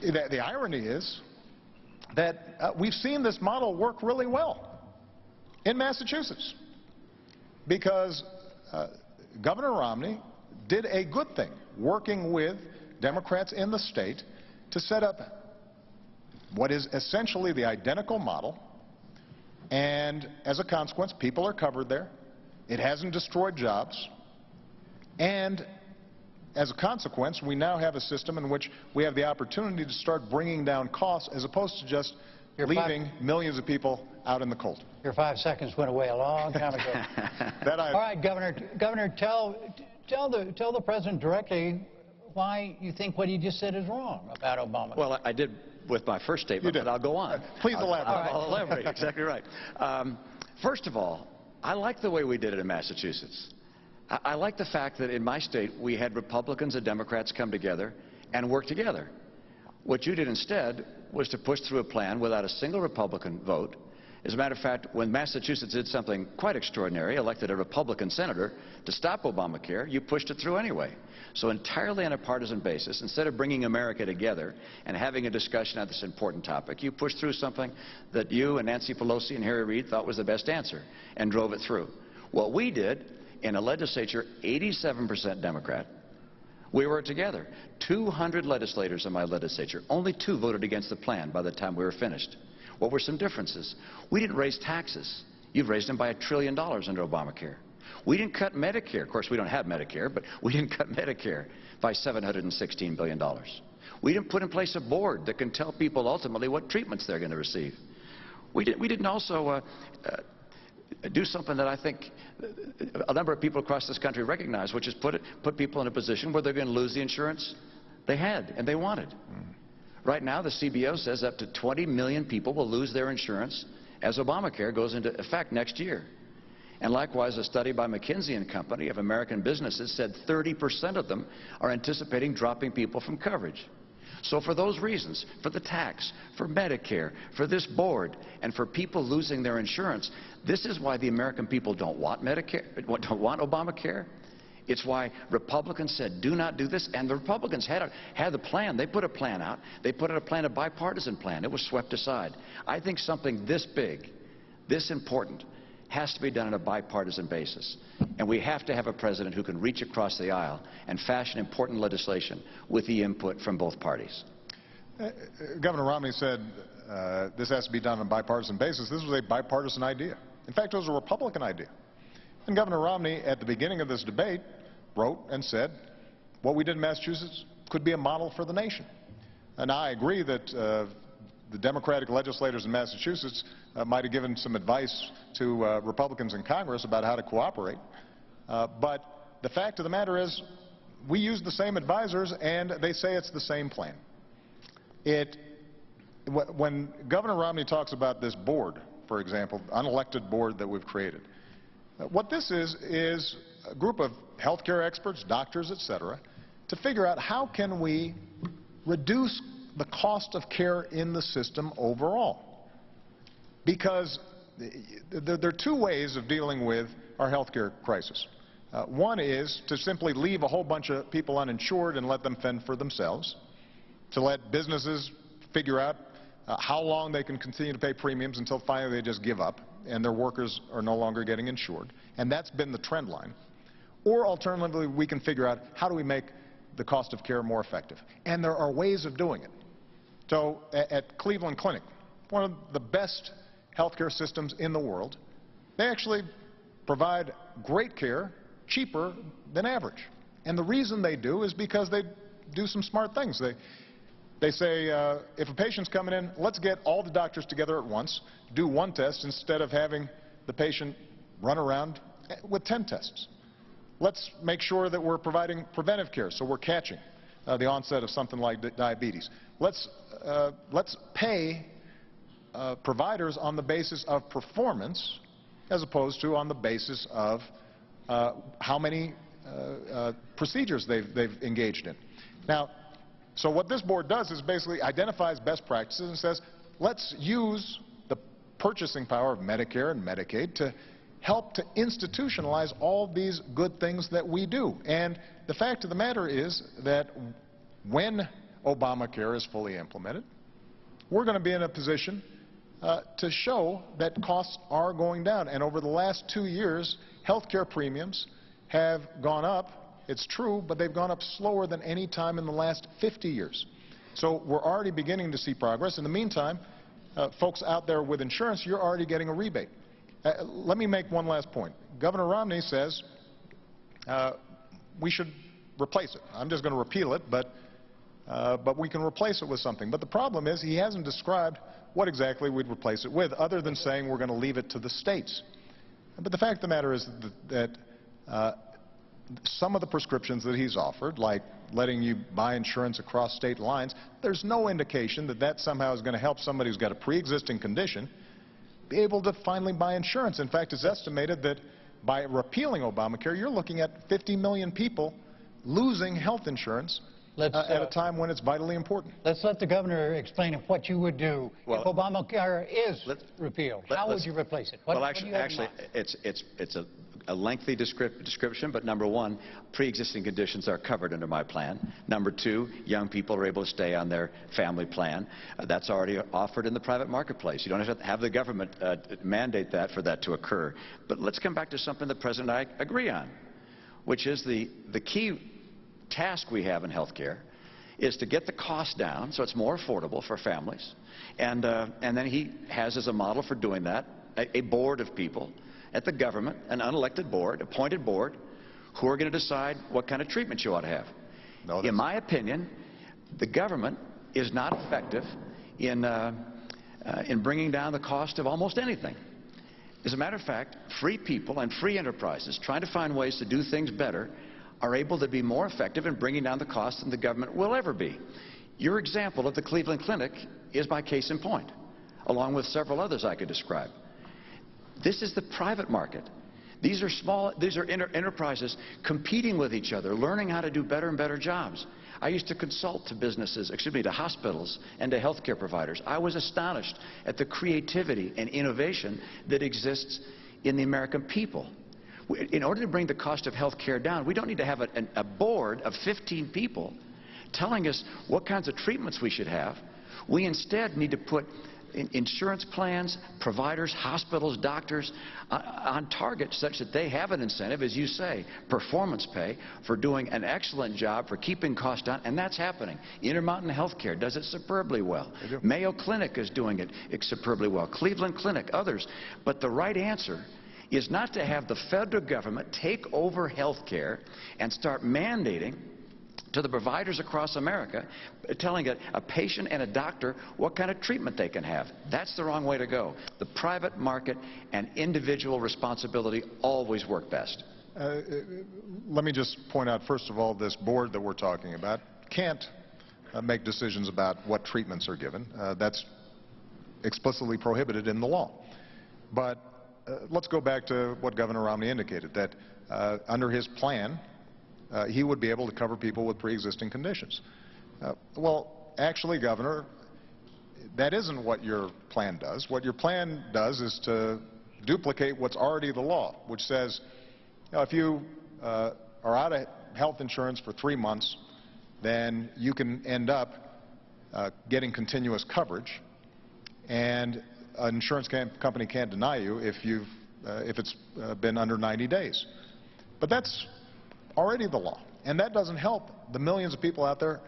the irony is that we've seen this model work really well in Massachusetts because Governor Romney did a good thing, working with Democrats in the state to set up what is essentially the identical model, and as a consequence, people are covered there. It hasn't destroyed jobs, and as a consequence, we now have a system in which we have the opportunity to start bringing down costs as opposed to just leaving millions of people out in the cold. Your 5 seconds went away a long time ago. All right, Governor, tell the president directly why you think what he just said is wrong about Obama. Well, I did with my first statement, but I'll go on. Please elaborate. I'll elaborate. Exactly right. First of all, I like the way we did it in Massachusetts. I like the fact that in my state we had Republicans and Democrats come together and work together. What you did instead was to push through a plan without a single Republican vote. As a matter of fact, when Massachusetts did something quite extraordinary, elected a Republican senator to stop Obamacare, you pushed it through anyway. So entirely on a partisan basis, instead of bringing America together and having a discussion on this important topic, you pushed through something that you and Nancy Pelosi and Harry Reid thought was the best answer and drove it through. What we did in a legislature 87% Democrat, we were together. 200 legislators in my legislature. Only 2 voted against the plan by the time we were finished. What were some differences? We didn't raise taxes. You've raised them by $1 trillion under Obamacare. We didn't cut Medicare. Of course, we don't have Medicare, but we didn't cut Medicare by $716 billion. We didn't put in place a board that can tell people ultimately what treatments they're going to receive. We didn't also do something that I think a number of people across this country recognize, which is put people in a position where they're going to lose the insurance they had and they wanted. Right now, the CBO says up to 20 million people will lose their insurance as Obamacare goes into effect next year. And likewise, a study by McKinsey and Company of American businesses said 30% of them are anticipating dropping people from coverage. So for those reasons, for the tax, for Medicare, for this board, and for people losing their insurance, this is why the American people don't want Medicare, don't want Obamacare. It's why Republicans said, do not do this, and the Republicans had the plan. They put a plan out. They put out a plan, a bipartisan plan. It was swept aside. I think something this big, this important, has to be done on a bipartisan basis. And we have to have a president who can reach across the aisle and fashion important legislation with the input from both parties. Governor Romney said this has to be done on a bipartisan basis. This was a bipartisan idea. In fact, it was a Republican idea. And Governor Romney, at the beginning of this debate, wrote and said, what we did in Massachusetts could be a model for the nation. And I agree that the Democratic legislators in Massachusetts might have given some advice to Republicans in Congress about how to cooperate. But the fact of the matter is, we use the same advisors, and they say it's the same plan. When Governor Romney talks about this board, for example, unelected board that we've created, what this is a group of healthcare experts, doctors, etc., to figure out how can we reduce the cost of care in the system overall. Because there are 2 ways of dealing with our healthcare crisis. One is to simply leave a whole bunch of people uninsured and let them fend for themselves, to let businesses figure out how long they can continue to pay premiums until finally they just give up and their workers are no longer getting insured. And that's been the trend line. Or alternatively, we can figure out how do we make the cost of care more effective. And there are ways of doing it. So at Cleveland Clinic, one of the best healthcare systems in the world, they actually provide great care cheaper than average. And the reason they do is because they do some smart things. They say, if a patient's coming in, let's get all the doctors together at once, do 1 test instead of having the patient run around with 10 tests. Let's make sure that we're providing preventive care, so we're catching the onset of something like diabetes. Let's pay providers on the basis of performance as opposed to on the basis of how many procedures they've engaged in. Now, so what this board does is basically identifies best practices and says, let's use the purchasing power of Medicare and Medicaid to help to institutionalize all these good things that we do. And the fact of the matter is that when Obamacare is fully implemented, we're going to be in a position to show that costs are going down. And over the last 2 years, health care premiums have gone up. It's true, but they've gone up slower than any time in the last 50 years. So we're already beginning to see progress. In the meantime, folks out there with insurance, you're already getting a rebate. Let me make one last point. Governor Romney says we should replace it. I'm just going to repeal it, but we can replace it with something. But the problem is he hasn't described what exactly we'd replace it with, other than saying we're going to leave it to the states. But the fact of the matter is that some of the prescriptions that he's offered, like letting you buy insurance across state lines, there's no indication that that somehow is going to help somebody who's got a pre-existing condition be able to finally buy insurance. In fact, it's estimated that by repealing Obamacare, you're looking at 50 million people losing health insurance at a time when it's vitally important. Let's let the governor explain what you would do if Obamacare is repealed. How would you replace it? Actually, it's a lengthy description, but number one, pre-existing conditions are covered under my plan. Number two, young people are able to stay on their family plan. That's already offered in the private marketplace. You don't have to have the government mandate that for that to occur. But let's come back to something the President and I agree on, which is the key task we have in health care is to get the cost down so it's more affordable for families. And then he has as a model for doing that a board of people at the government, an unelected board, appointed board, who are going to decide what kind of treatment you ought to have. In my opinion, the government is not effective in bringing down the cost of almost anything. As a matter of fact, free people and free enterprises trying to find ways to do things better are able to be more effective in bringing down the cost than the government will ever be. Your example of the Cleveland Clinic is my case in point, along with several others I could describe. This is the private market. These are enterprises competing with each other, learning how to do better and better jobs. I used to consult to businesses, to hospitals and to healthcare providers. I was astonished at the creativity and innovation that exists in the American people. In order to bring the cost of health care down, we don't need to have a board of 15 people telling us what kinds of treatments we should have. We instead need to put insurance plans, providers, hospitals, doctors on target such that they have an incentive, as you say, performance pay for doing an excellent job for keeping costs down, and that's happening. Intermountain Healthcare does it superbly well. Mayo Clinic is doing it superbly well. Cleveland Clinic, others. But the right answer is not to have the federal government take over health care and start mandating to the providers across America, telling a patient and a doctor what kind of treatment they can have. That's the wrong way to go. The private market and individual responsibility always work best. Let me just point out, first of all, this board that we're talking about can't make decisions about what treatments are given. That's explicitly prohibited in the law. But let's go back to what Governor Romney indicated, that under his plan, he would be able to cover people with pre-existing conditions. Well, actually, Governor, that isn't what your plan does. What your plan does is to duplicate what's already the law, which says, if you are out of health insurance for 3 months, then you can end up getting continuous coverage, and an insurance company can't deny you if it's been under 90 days. But that's already the law, and that doesn't help the millions of people out there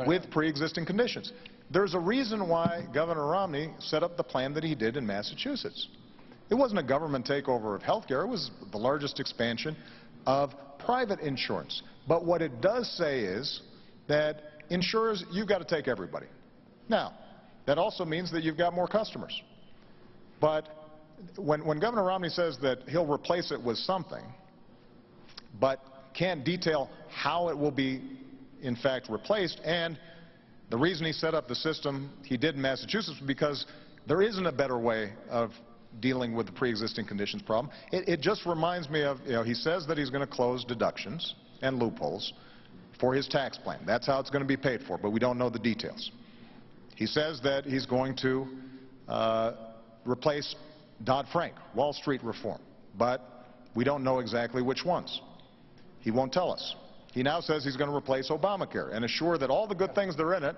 with pre-existing conditions. There's a reason why Governor Romney set up the plan that he did in Massachusetts. It wasn't a government takeover of health care. It was the largest expansion of private insurance. But what it does say is that insurers, you've got to take everybody. Now, that also means that you've got more customers. But when Governor Romney says that he'll replace it with something, but can't detail how it will be, in fact, replaced, and the reason he set up the system he did in Massachusetts was because there isn't a better way of dealing with the pre-existing conditions problem. It just reminds me of, he says that he's going to close deductions and loopholes for his tax plan. That's how it's going to be paid for, but we don't know the details. He says that he's going to replace Dodd-Frank, Wall Street reform, but we don't know exactly which ones. He won't tell us. He now says he's going to replace Obamacare and assure that all the good things that are in it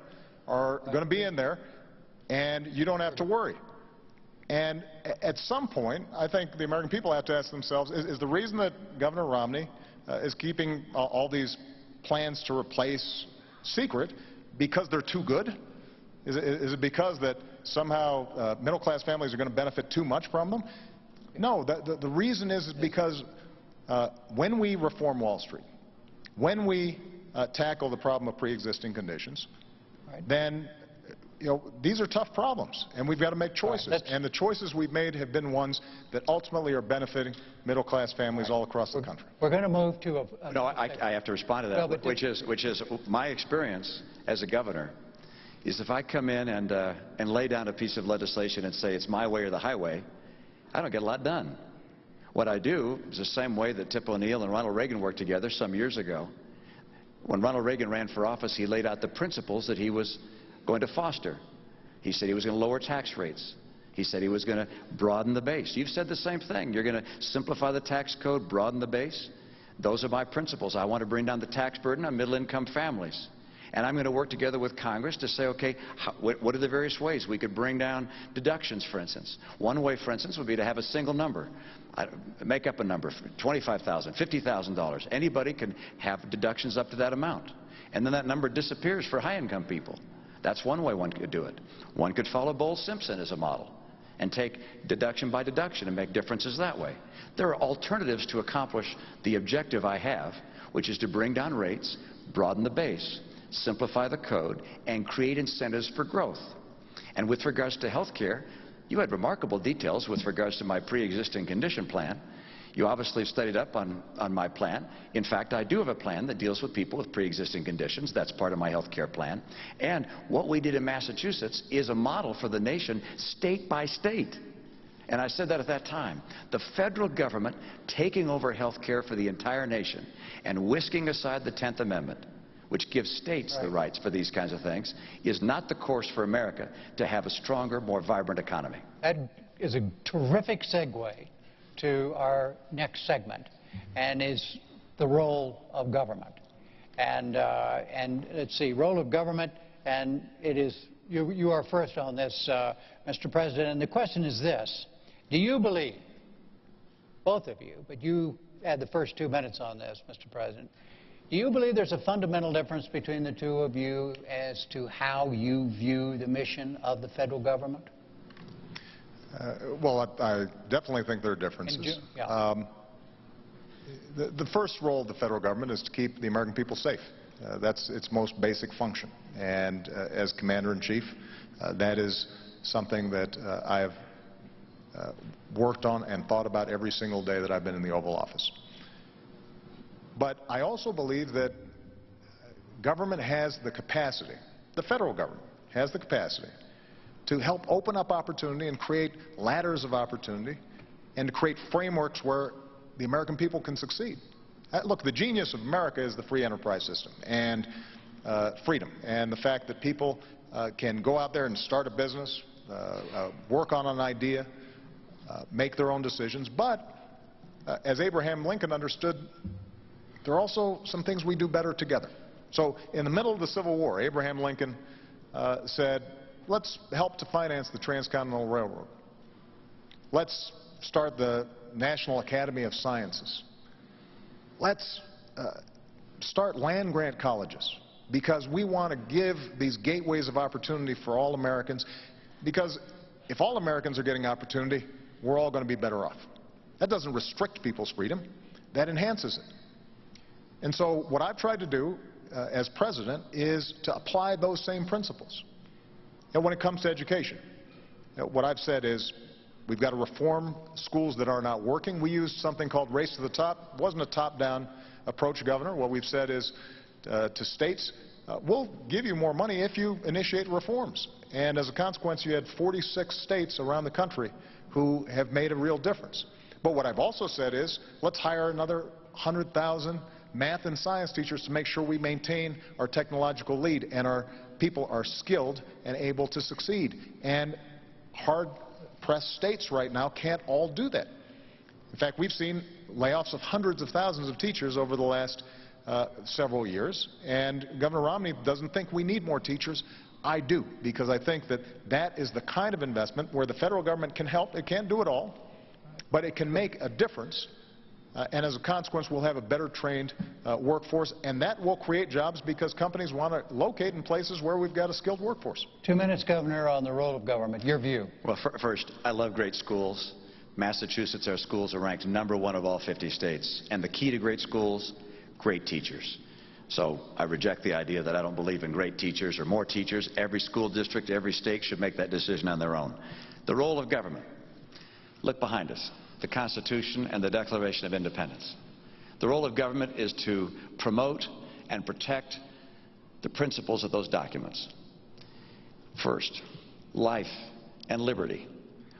are going to be in there, and you don't have to worry. And at some point, I think the American people have to ask themselves, is the reason that Governor Romney is keeping all these plans to replace secret because they're too good? Is it because that somehow middle-class families are going to benefit too much from them? No, the reason is because when we reform Wall Street, when we tackle the problem of pre-existing conditions, Right. then these are tough problems, and we've got to make choices. Right, and the choices we've made have been ones that ultimately are benefiting middle-class families all across the country. We're going to move to a... No, I have to respond to that, Well, which is my experience as a governor, is if I come in and lay down a piece of legislation and say it's my way or the highway, I don't get a lot done. What I do is the same way that Tip O'Neill and Ronald Reagan worked together some years ago. When Ronald Reagan ran for office, he laid out the principles that he was going to foster. He said he was going to lower tax rates. He said he was going to broaden the base. You've said the same thing. You're going to simplify the tax code, broaden the base. Those are my principles. I want to bring down the tax burden on middle-income families. And I'm going to work together with Congress to say, okay, what are the various ways we could bring down deductions, for instance? One way, for instance, would be to have a single number. Make up a number, $25,000, $50,000. Anybody can have deductions up to that amount. And then that number disappears for high-income people. That's one way one could do it. One could follow Bowles-Simpson as a model and take deduction by deduction and make differences that way. There are alternatives to accomplish the objective I have, which is to bring down rates, broaden the base, simplify the code, and create incentives for growth. And with regards to health care, you had remarkable details with regards to my pre-existing condition plan. You obviously have studied up on my plan. In fact, I do have a plan that deals with people with pre-existing conditions. That's part of my health care plan. And what we did in Massachusetts is a model for the nation, state by state. And I said that at that time. The federal government taking over health care for the entire nation and whisking aside the 10th Amendment, which gives states the rights for these kinds of things, is not the course for America to have a stronger, more vibrant economy. That is a terrific segue to our next segment, and is the role of government. And let's see, role of government, and it is, you are first on this, Mr. President, and the question is this: do you believe, both of you, but you had the first 2 minutes on this, Mr. President, do you believe there's a fundamental difference between the two of you as to how you view the mission of the federal government? Well, I definitely think there are differences. The first role of the federal government is to keep the American people safe. That's its most basic function. And as Commander-in-Chief, that is something that I have worked on and thought about every single day that I've been in the Oval Office. But I also believe that government has the capacity, the federal government has the capacity, to help open up opportunity and create ladders of opportunity and to create frameworks where the American people can succeed. Look, the genius of America is the free enterprise system and freedom, and the fact that people can go out there and start a business, work on an idea, make their own decisions. But as Abraham Lincoln understood, there are also some things we do better together. So in the middle of the Civil War, Abraham Lincoln said, let's help to finance the Transcontinental Railroad. Let's start the National Academy of Sciences. Let's start land-grant colleges, because we want to give these gateways of opportunity for all Americans, because if all Americans are getting opportunity, we're all going to be better off. That doesn't restrict people's freedom, that enhances it. And so what I've tried to do as president is to apply those same principles. And when it comes to education, what I've said is we've got to reform schools that are not working. We used something called Race to the Top. It wasn't a top-down approach, Governor. What we've said is to states, we'll give you more money if you initiate reforms. And as a consequence, you had 46 states around the country who have made a real difference. But what I've also said is let's hire another 100,000 math and science teachers to make sure we maintain our technological lead and our people are skilled and able to succeed. And hard-pressed states right now can't all do that. In fact, we've seen layoffs of hundreds of thousands of teachers over the last several years, and Governor Romney doesn't think we need more teachers. I do, because I think that that is the kind of investment where the federal government can help. It can't do it all, but it can make a difference. And as a consequence, we'll have a better trained workforce, and that will create jobs because companies want to locate in places where we've got a skilled workforce. 2 minutes, Governor, on the role of government. Your view. Well, first, I love great schools. Massachusetts, our schools are ranked #1 of all 50 states. And the key to great schools, great teachers. So I reject the idea that I don't believe in great teachers or more teachers. Every school district, every state should make that decision on their own. The role of government. Look behind us, the Constitution and the Declaration of Independence. The role of government is to promote and protect the principles of those documents. First, life and liberty.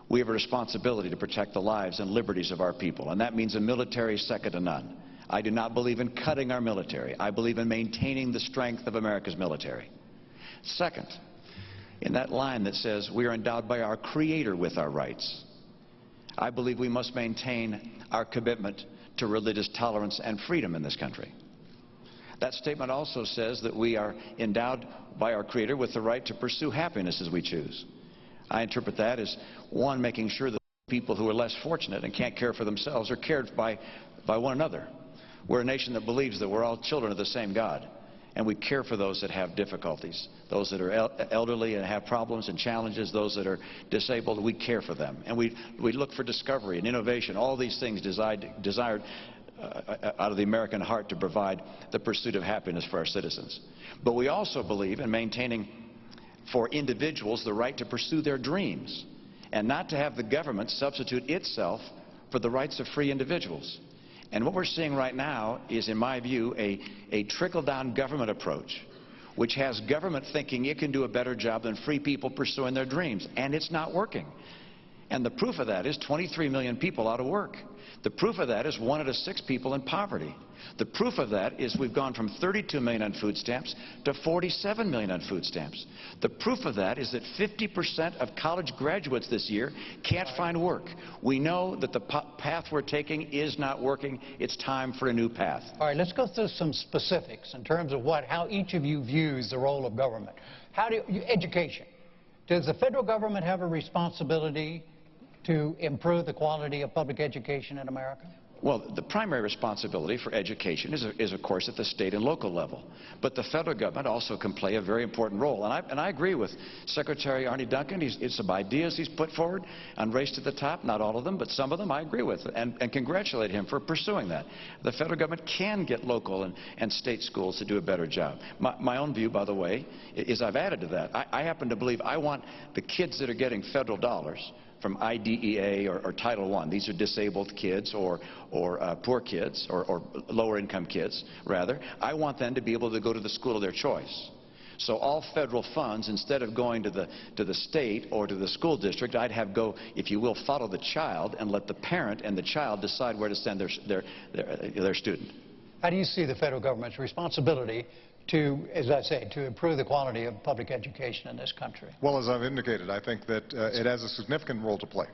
We have a responsibility to protect the lives and liberties of our people, and that means a military second to none. I do not believe in cutting our military. I believe in maintaining the strength of America's military. Second, in that line that says we are endowed by our Creator with our rights, I believe we must maintain our commitment to religious tolerance and freedom in this country. That statement also says that we are endowed by our Creator with the right to pursue happiness as we choose. I interpret that as, one, making sure that people who are less fortunate and can't care for themselves are cared by one another. We're a nation that believes that we're all children of the same God, and we care for those that have difficulties, those that are elderly and have problems and challenges, those that are disabled. We care for them, and we look for discovery and innovation, all these things desired out of the American heart to provide the pursuit of happiness for our citizens. But we also believe in maintaining for individuals the right to pursue their dreams and not to have the government substitute itself for the rights of free individuals. And what we're seeing right now is, in my view, a trickle-down government approach, which has government thinking it can do a better job than free people pursuing their dreams, and it's not working. And the proof of that is 23 million people out of work. The proof of that is 1 out of 6 people in poverty. The proof of that is we've gone from 32 million on food stamps to 47 million on food stamps. The proof of that is that 50% of college graduates this year can't find work. We know that the path we're taking is not working. It's time for a new path. All right, let's go through some specifics in terms of how each of you views the role of government. Education. Does the federal government have a responsibility to improve the quality of public education in America? Well, the primary responsibility for education is of course, at the state and local level. But the federal government also can play a very important role. And I agree with Secretary Arne Duncan. It's some ideas he's put forward on Race to the Top. Not all of them, but some of them I agree with, and congratulate him for pursuing that. The federal government can get local and state schools to do a better job. My own view, by the way, is I've added to that. I happen to believe I want the kids that are getting federal dollars from IDEA or Title I. These are disabled kids or poor kids or lower income kids, rather. I want them to be able to go to the school of their choice. So all federal funds, instead of going to the state or to the school district, I'd have go, if you will, follow the child and let the parent and the child decide where to send their student. How do you see the federal government's responsibility to, as I say, to improve the quality of public education in this country? Well, as I've indicated, I think that it has a significant role to play.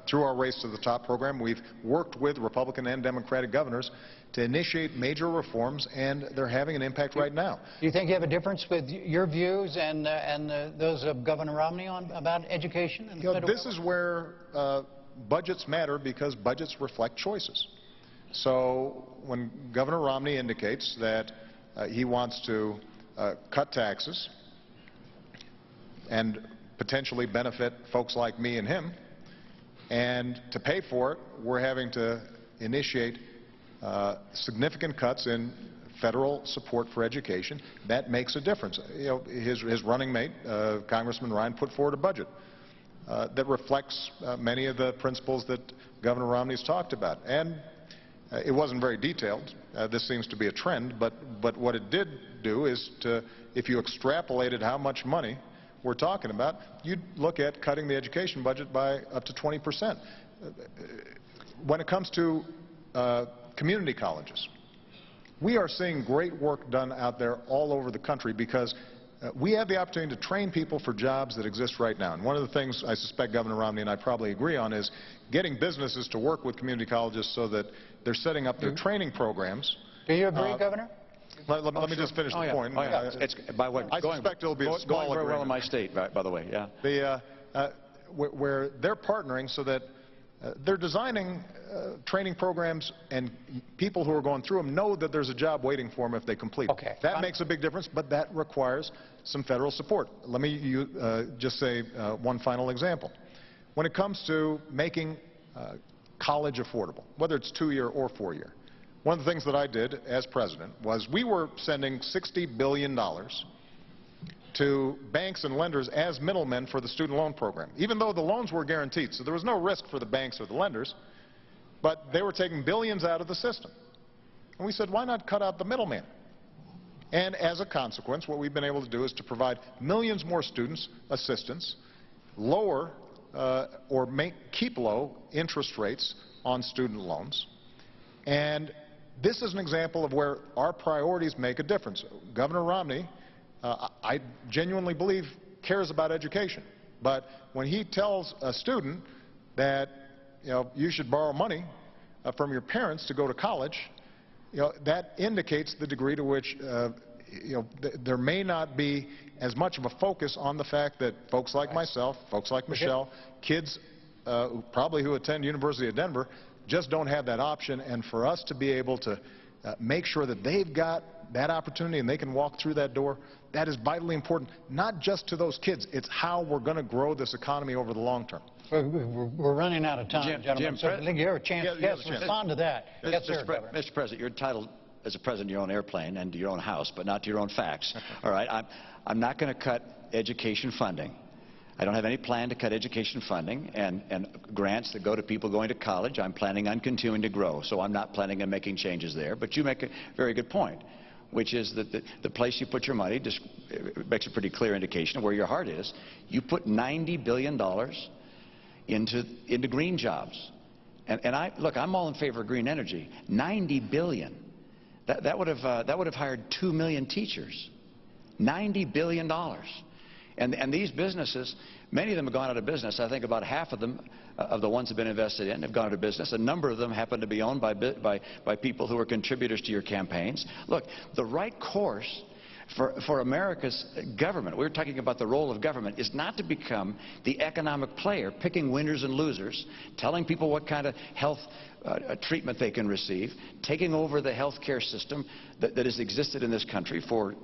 Through our Race to the Top program, we've worked with Republican and Democratic governors to initiate major reforms, and they're having an impact right now. Do you think you have a difference with your views and those of Governor Romney about education? And this is where budgets matter, because budgets reflect choices. So when Governor Romney indicates that he wants to cut taxes and potentially benefit folks like me and him, and to pay for it, we're having to initiate significant cuts in federal support for education. That makes a difference. You know, his running mate, Congressman Ryan, put forward a budget that reflects many of the principles that Governor Romney's talked about. And it wasn't very detailed. This seems to be a trend, but what it did do is to, if you extrapolated how much money we're talking about, you'd look at cutting the education budget by up to 20%. When it comes to community colleges, we are seeing great work done out there all over the country, because we have the opportunity to train people for jobs that exist right now. And one of the things I suspect Governor Romney and I probably agree on is getting businesses to work with community colleges so that they're setting up their training programs. Do you agree, Governor? Let me just finish the point. It's, by what, I suspect it'll be a small going very well in agreement. my state, by the way, yeah. Where they're partnering so that they're designing training programs, and people who are going through them know that there's a job waiting for them if they complete. Okay. That makes a big difference, but that requires some federal support. Let me just say one final example. When it comes to making college affordable, whether it's 2-year or 4-year, one of the things that I did as president was we were sending $60 billion to banks and lenders as middlemen for the student loan program, even though the loans were guaranteed. So there was no risk for the banks or the lenders, but they were taking billions out of the system. And we said, why not cut out the middleman? And as a consequence, what we've been able to do is to provide millions more students assistance, lower keep low interest rates on student loans. And this is an example of where our priorities make a difference. Governor Romney, I genuinely believe, cares about education. But when he tells a student that, you should borrow money from your parents to go to college, that indicates the degree to which there may not be as much of a focus on the fact that folks like myself, folks like Michelle, kids who attend University of Denver just don't have that option. And for us to be able to make sure that they've got that opportunity and they can walk through that door, that is vitally important, not just to those kids. It's how we're going to grow this economy over the long term. We're running out of time, gentlemen. So I think you have a chance. Yes, respond to that. Yes, sir, Governor. Mr. President, you're entitled as a president to your own airplane and to your own house, but not to your own facts. All right? I'm not going to cut education funding. I don't have any plan to cut education funding and grants that go to people going to college. I'm planning on continuing to grow, so I'm not planning on making changes there. But you make a very good point, which is that the place you put your money just makes a pretty clear indication of where your heart is. You put $90 billion into green jobs. And look, I'm all in favor of green energy. $90 billion. That would have hired 2 million teachers. $90 billion. And these businesses, many of them have gone out of business. I think about half of them, of the ones that have been invested in, have gone out of business. A number of them happen to be owned by people who are contributors to your campaigns. Look, the right course for America's government, we're talking about the role of government, is not to become the economic player, picking winners and losers, telling people what kind of health treatment they can receive, taking over the health care system that has existed in this country for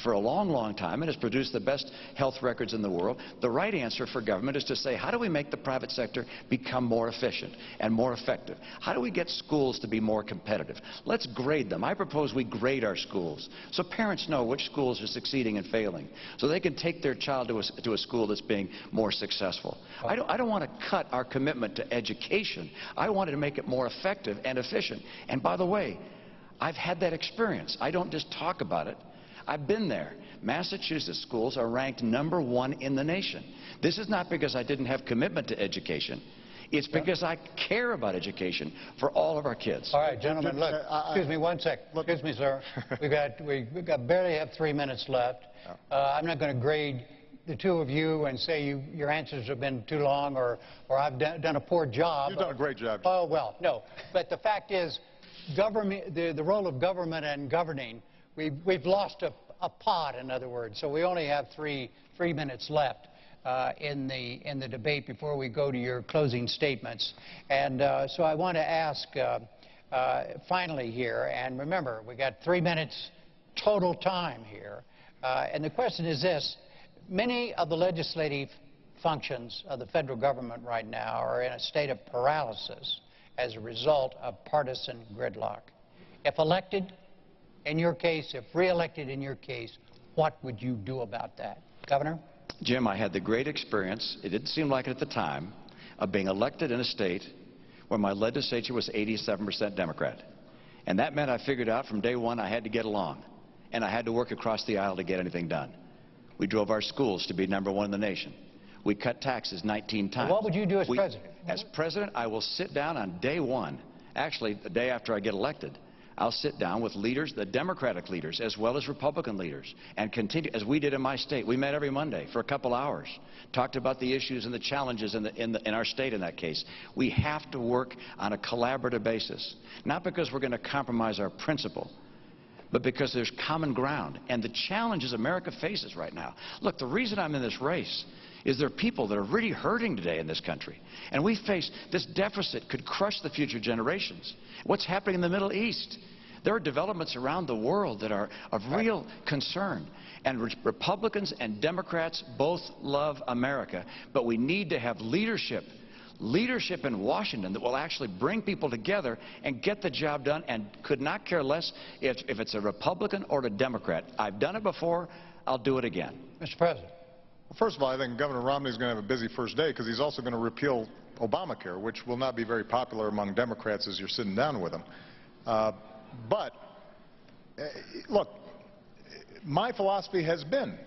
a long, long time and has produced the best health records in the world. The right answer for government is to say, how do we make the private sector become more efficient and more effective? How do we get schools to be more competitive? Let's grade them. I propose we grade our schools so parents know which schools are succeeding and failing, so they can take their child to a school that's being more successful. I don't want to cut our commitment to education. I wanted to make it more effective and efficient. And by the way, I've had that experience. I don't just talk about it. I've been there. Massachusetts schools are ranked #1 in the nation. This is not because I didn't have commitment to education. It's because I care about education for all of our kids. All right, gentlemen, look, excuse me one sec. Excuse me, sir. We've got barely have 3 minutes left. I'm not going to grade the two of you and say your answers have been too long or I've done a poor job. You've done a great job. Oh, well, no. But the fact is, government, the role of government and governing, we've lost a pot, in other words. So we only have three minutes left in the debate before we go to your closing statements. And so I want to ask finally here, and remember, we got 3 minutes total time here. And the question is this. Many of the legislative functions of the federal government right now are in a state of paralysis as a result of partisan gridlock. If elected, in your case, if re-elected in your case, what would you do about that? Governor? Jim, I had the great experience, it didn't seem like it at the time, of being elected in a state where my legislature was 87% Democrat. And that meant I figured out from day one I had to get along. And I had to work across the aisle to get anything done. We drove our schools to be #1 in the nation. We cut taxes 19 times. What would you do as president? As president, I will sit down on day one, actually the day after I get elected, I'll sit down with leaders, the Democratic leaders, as well as Republican leaders, and continue, as we did in my state. We met every Monday for a couple hours, talked about the issues and the challenges in our state in that case. We have to work on a collaborative basis, not because we're going to compromise our principle, but because there's common ground and the challenges America faces right now. Look, the reason I'm in this race is there are people that are really hurting today in this country. And we face this deficit could crush the future generations. What's happening in the Middle East? There are developments around the world that are of real concern. And Republicans and Democrats both love America, but we need to have leadership leadership in Washington that will actually bring people together and get the job done, and could not care less if it's a Republican or a Democrat. I've done it before. I'll do it again. Mr. President. Well, first of all, I think Governor Romney is going to have a busy first day because he's also going to repeal Obamacare, which will not be very popular among Democrats as you're sitting down with him. Look, my philosophy has been,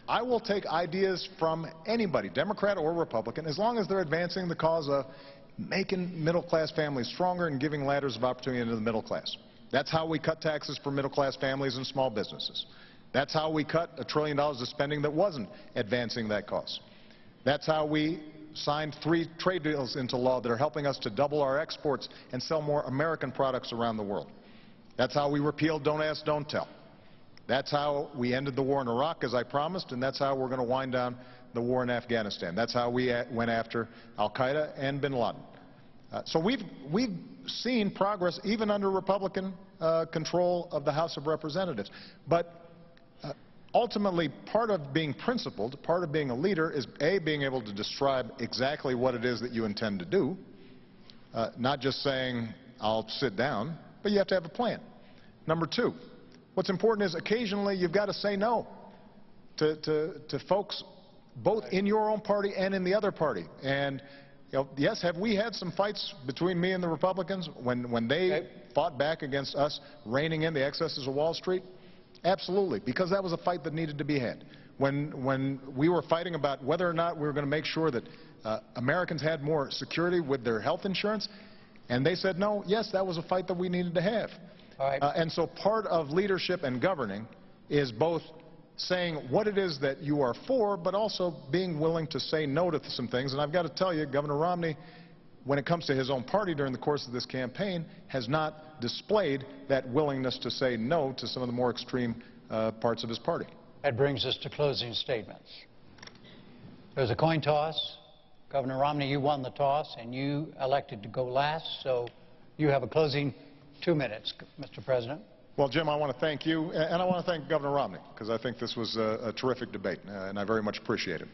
I will take ideas from anybody, Democrat or Republican, as long as they're advancing the cause of making middle-class families stronger and giving ladders of opportunity into the middle class. That's how we cut taxes for middle-class families and small businesses. That's how we cut $1 trillion of spending that wasn't advancing that cause. That's how we signed 3 trade deals into law that are helping us to double our exports and sell more American products around the world. That's how we repealed Don't Ask, Don't Tell. That's how we ended the war in Iraq, as I promised, and that's how we're going to wind down the war in Afghanistan. That's how we went after al-Qaeda and bin Laden. So we've seen progress even under Republican control of the House of Representatives. But ultimately, part of being principled, part of being a leader is, A, being able to describe exactly what it is that you intend to do, not just saying, I'll sit down, but you have to have a plan. Number 2, what's important is occasionally you've got to say no to folks both in your own party and in the other party. And yes, have we had some fights between me and the Republicans when they fought back against us reining in the excesses of Wall Street? Absolutely, because that was a fight that needed to be had. When we were fighting about whether or not we were going to make sure that Americans had more security with their health insurance, and they said no, yes, that was a fight that we needed to have. All right. And so part of leadership and governing is both saying what it is that you are for, but also being willing to say no to some things. And I've got to tell you, Governor Romney, when it comes to his own party during the course of this campaign, has not displayed that willingness to say no to some of the more extreme parts of his party. That brings us to closing statements. There's a coin toss. Governor Romney, you won the toss, and you elected to go last, so you have a closing 2 minutes, Mr. President. Well, Jim, I want to thank you, and I want to thank Governor Romney, because I think this was a terrific debate, and I very much appreciate it.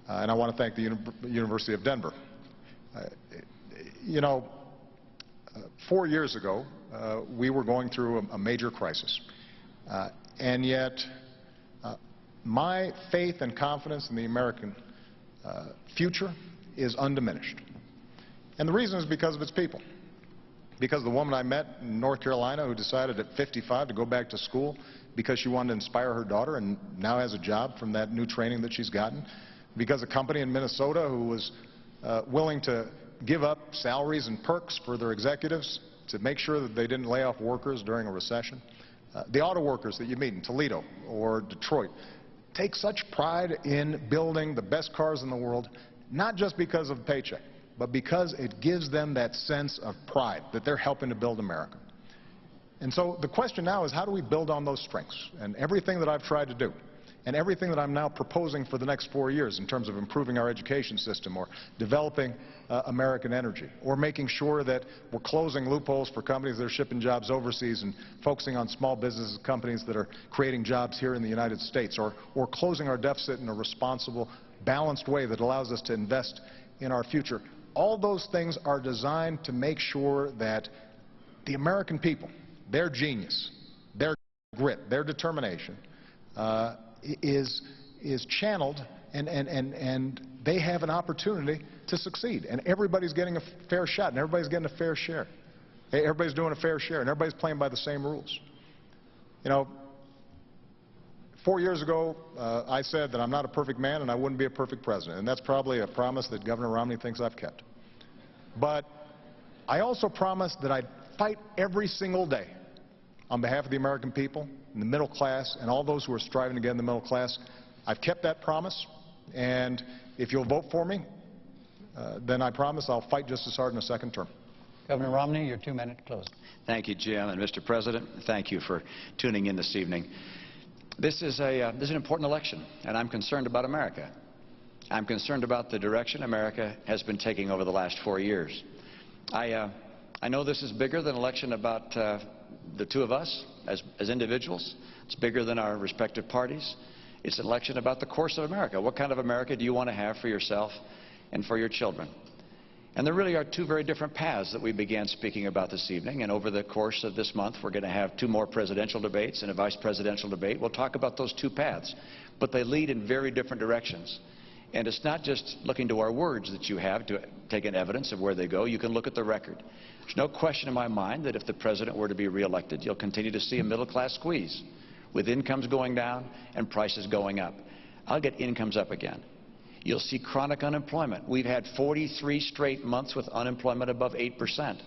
And I want to thank the University of Denver. 4 years ago, we were going through a major crisis. And yet, my faith and confidence in the American future is undiminished. And the reason is because of its people. Because the woman I met in North Carolina who decided at 55 to go back to school because she wanted to inspire her daughter and now has a job from that new training that she's gotten. Because a company in Minnesota who was willing to give up salaries and perks for their executives to make sure that they didn't lay off workers during a recession. The auto workers that you meet in Toledo or Detroit take such pride in building the best cars in the world, not just because of the paycheck, but because it gives them that sense of pride that they're helping to build America. And so the question now is, how do we build on those strengths? And everything that I've tried to do, and everything that I'm now proposing for the next 4 years in terms of improving our education system or developing American energy, or making sure that we're closing loopholes for companies that are shipping jobs overseas and focusing on small business companies that are creating jobs here in the United States, or closing our deficit in a responsible, balanced way that allows us to invest in our future. All those things are designed to make sure that the American people, their genius, their grit, their determination is channeled, and they have an opportunity to succeed. And everybody's getting a fair shot, and everybody's getting a fair share. Everybody's doing a fair share, and everybody's playing by the same rules. 4 years ago, I said that I'm not a perfect man and I wouldn't be a perfect president, and that's probably a promise that Governor Romney thinks I've kept. But I also promised that I'd fight every single day on behalf of the American people, and the middle class, and all those who are striving to get in the middle class. I've kept that promise, and if you'll vote for me, then I promise I'll fight just as hard in a second term. Governor Romney, your 2-minute closing. Thank you, Jim, and Mr. President, thank you for tuning in this evening. This is an important election, and I'm concerned about America. I'm concerned about the direction America has been taking over the last 4 years. I know this is bigger than an election about the two of us as individuals. It's bigger than our respective parties. It's an election about the course of America. What kind of America do you want to have for yourself and for your children? And there really are two very different paths that we began speaking about this evening. And over the course of this month, we're going to have two more presidential debates and a vice presidential debate. We'll talk about those two paths. But they lead in very different directions. And it's not just looking to our words that you have to take an evidence of where they go. You can look at the record. There's no question in my mind that if the president were to be reelected, you'll continue to see a middle-class squeeze with incomes going down and prices going up. I'll get incomes up again. You'll see chronic unemployment. We've had 43 straight months with unemployment above 8%.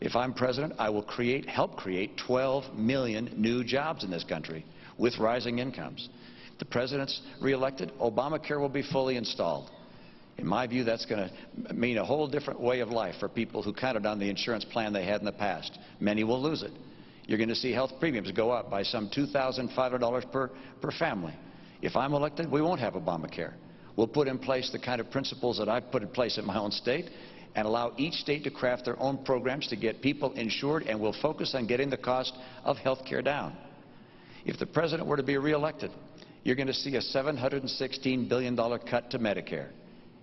If I'm president, I will help create 12 million new jobs in this country with rising incomes. If the president's reelected, Obamacare will be fully installed. In my view, that's going to mean a whole different way of life for people who counted on the insurance plan they had in the past. Many will lose it. You're going to see health premiums go up by some $2,500 per family. If I'm elected, we won't have Obamacare. We'll put in place the kind of principles that I've put in place in my own state and allow each state to craft their own programs to get people insured, and we'll focus on getting the cost of health care down. If the president were to be reelected, you're going to see a $716 billion cut to Medicare.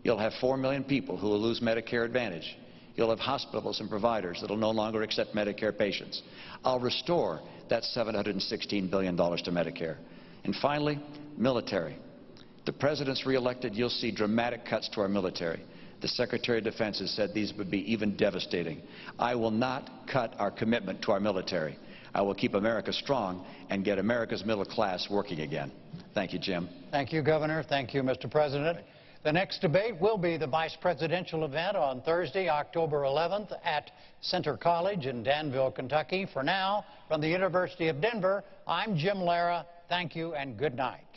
You'll have 4 million people who will lose Medicare Advantage. You'll have hospitals and providers that will no longer accept Medicare patients. I'll restore that $716 billion to Medicare. And finally, military. If the president's reelected, you'll see dramatic cuts to our military. The Secretary of Defense has said these would be even devastating. I will not cut our commitment to our military. I will keep America strong and get America's middle class working again. Thank you, Jim. Thank you, Governor. Thank you, Mr. President. The next debate will be the vice presidential event on Thursday, October 11th at Center College in Danville, Kentucky. For now, from the University of Denver, I'm Jim Lara. Thank you and good night.